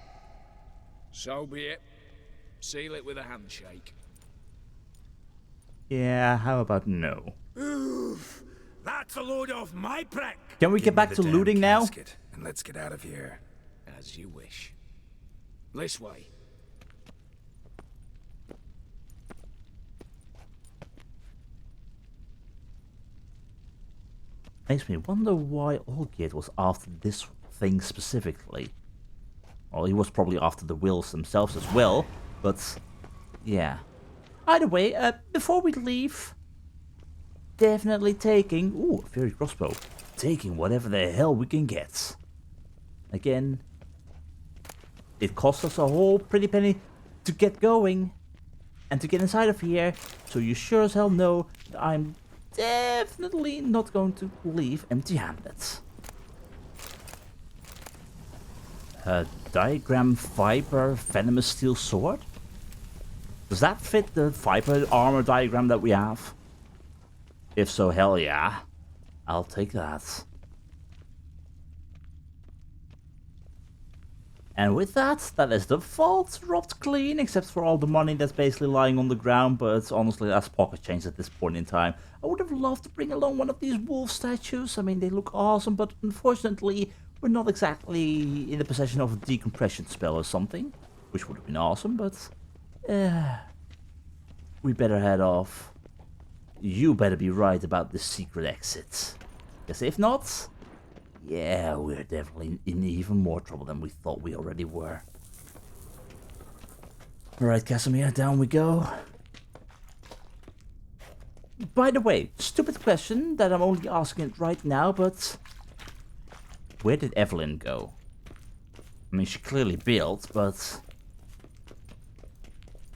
So be it. Seal it with a handshake. Yeah, how about no? Oof, that's a load off my prick. Can we get back to looting now? And let's get out of here. As you wish. This way. Makes me wonder why Olgierd was after this thing specifically. Well, he was probably after the wills themselves as well, but yeah. Either way, before we leave, definitely taking, ooh, a fairy crossbow, taking whatever the hell we can get. Again, it cost us a whole pretty penny to get going and to get inside of here, so you sure as hell know that I'm definitely not going to leave empty-handed. Diagram Viper Venomous Steel Sword? Does that fit the Viper armor diagram that we have? If so, hell yeah. I'll take that. And with that, that is the vault robbed clean, except for all the money that's basically lying on the ground, but honestly that's pocket change at this point in time. I would have loved to bring along one of these wolf statues. I mean, they look awesome, but unfortunately we're not exactly in the possession of a decompression spell or something, which would have been awesome, but we better head off. You better be right about the secret exit, because if not, yeah, we're definitely in even more trouble than we thought we already were. Alright, Casimir, down we go. By the way, stupid question that I'm only asking it right now, but where did Eveline go? I mean, she clearly bailed, but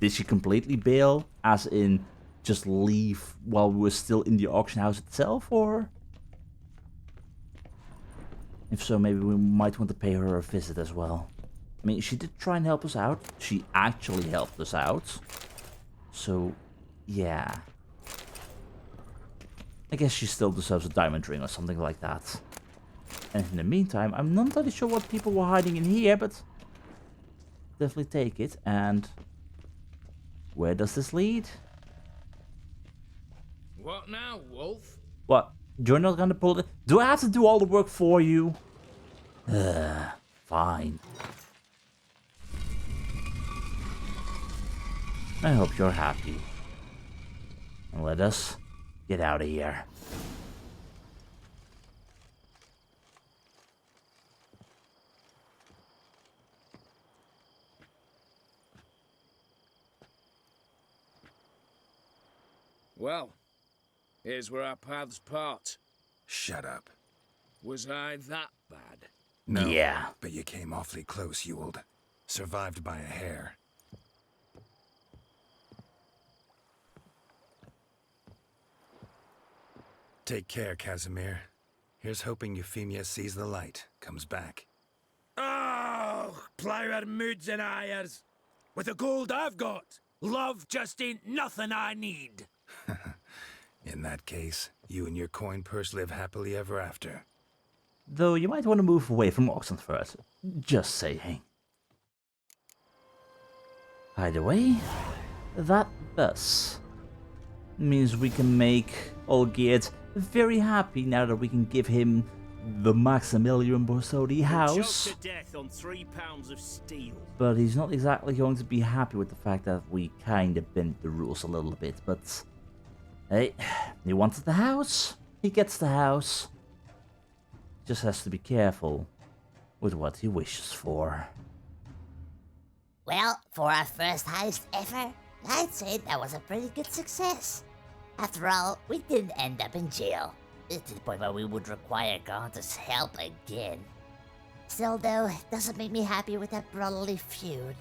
did she completely bail? As in, just leave while we were still in the auction house itself, or? If so, maybe we might want to pay her a visit as well. I mean, she did try and help us out. She actually helped us out. So, yeah. I guess she still deserves a diamond ring or something like that. And in the meantime, I'm not entirely sure what people were hiding in here, but definitely take it. And where does this lead? What now, Wolf? What? You're not gonna pull it? Do I have to do all the work for you? Fine. I hope you're happy. And let us get out of here. Well, here's where our paths part. Shut up. Was I that bad? No, yeah. But you came awfully close, Ewald. Survived by a hair. Take care, Casimir. Here's hoping Euphemia sees the light, comes back. Oh, plougher moods and ires. With the gold I've got, love just ain't nothing I need. In that case, you and your coin purse live happily ever after. Though you might want to move away from Oxen first. Just saying. Either way, that thus means we can make Olgierd very happy now that we can give him the Maximilian Borsodi house. Choked to death on 3 pounds of steel. But he's not exactly going to be happy with the fact that we kind of bent the rules a little bit. But hey, he wanted the house. He gets the house. Just has to be careful with what he wishes for. Well, for our first heist ever, I'd say that was a pretty good success. After all, we didn't end up in jail, to the point where we would require Gaunt's help again. Still though, it doesn't make me happy with that brotherly feud.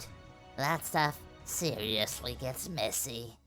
That stuff seriously gets messy.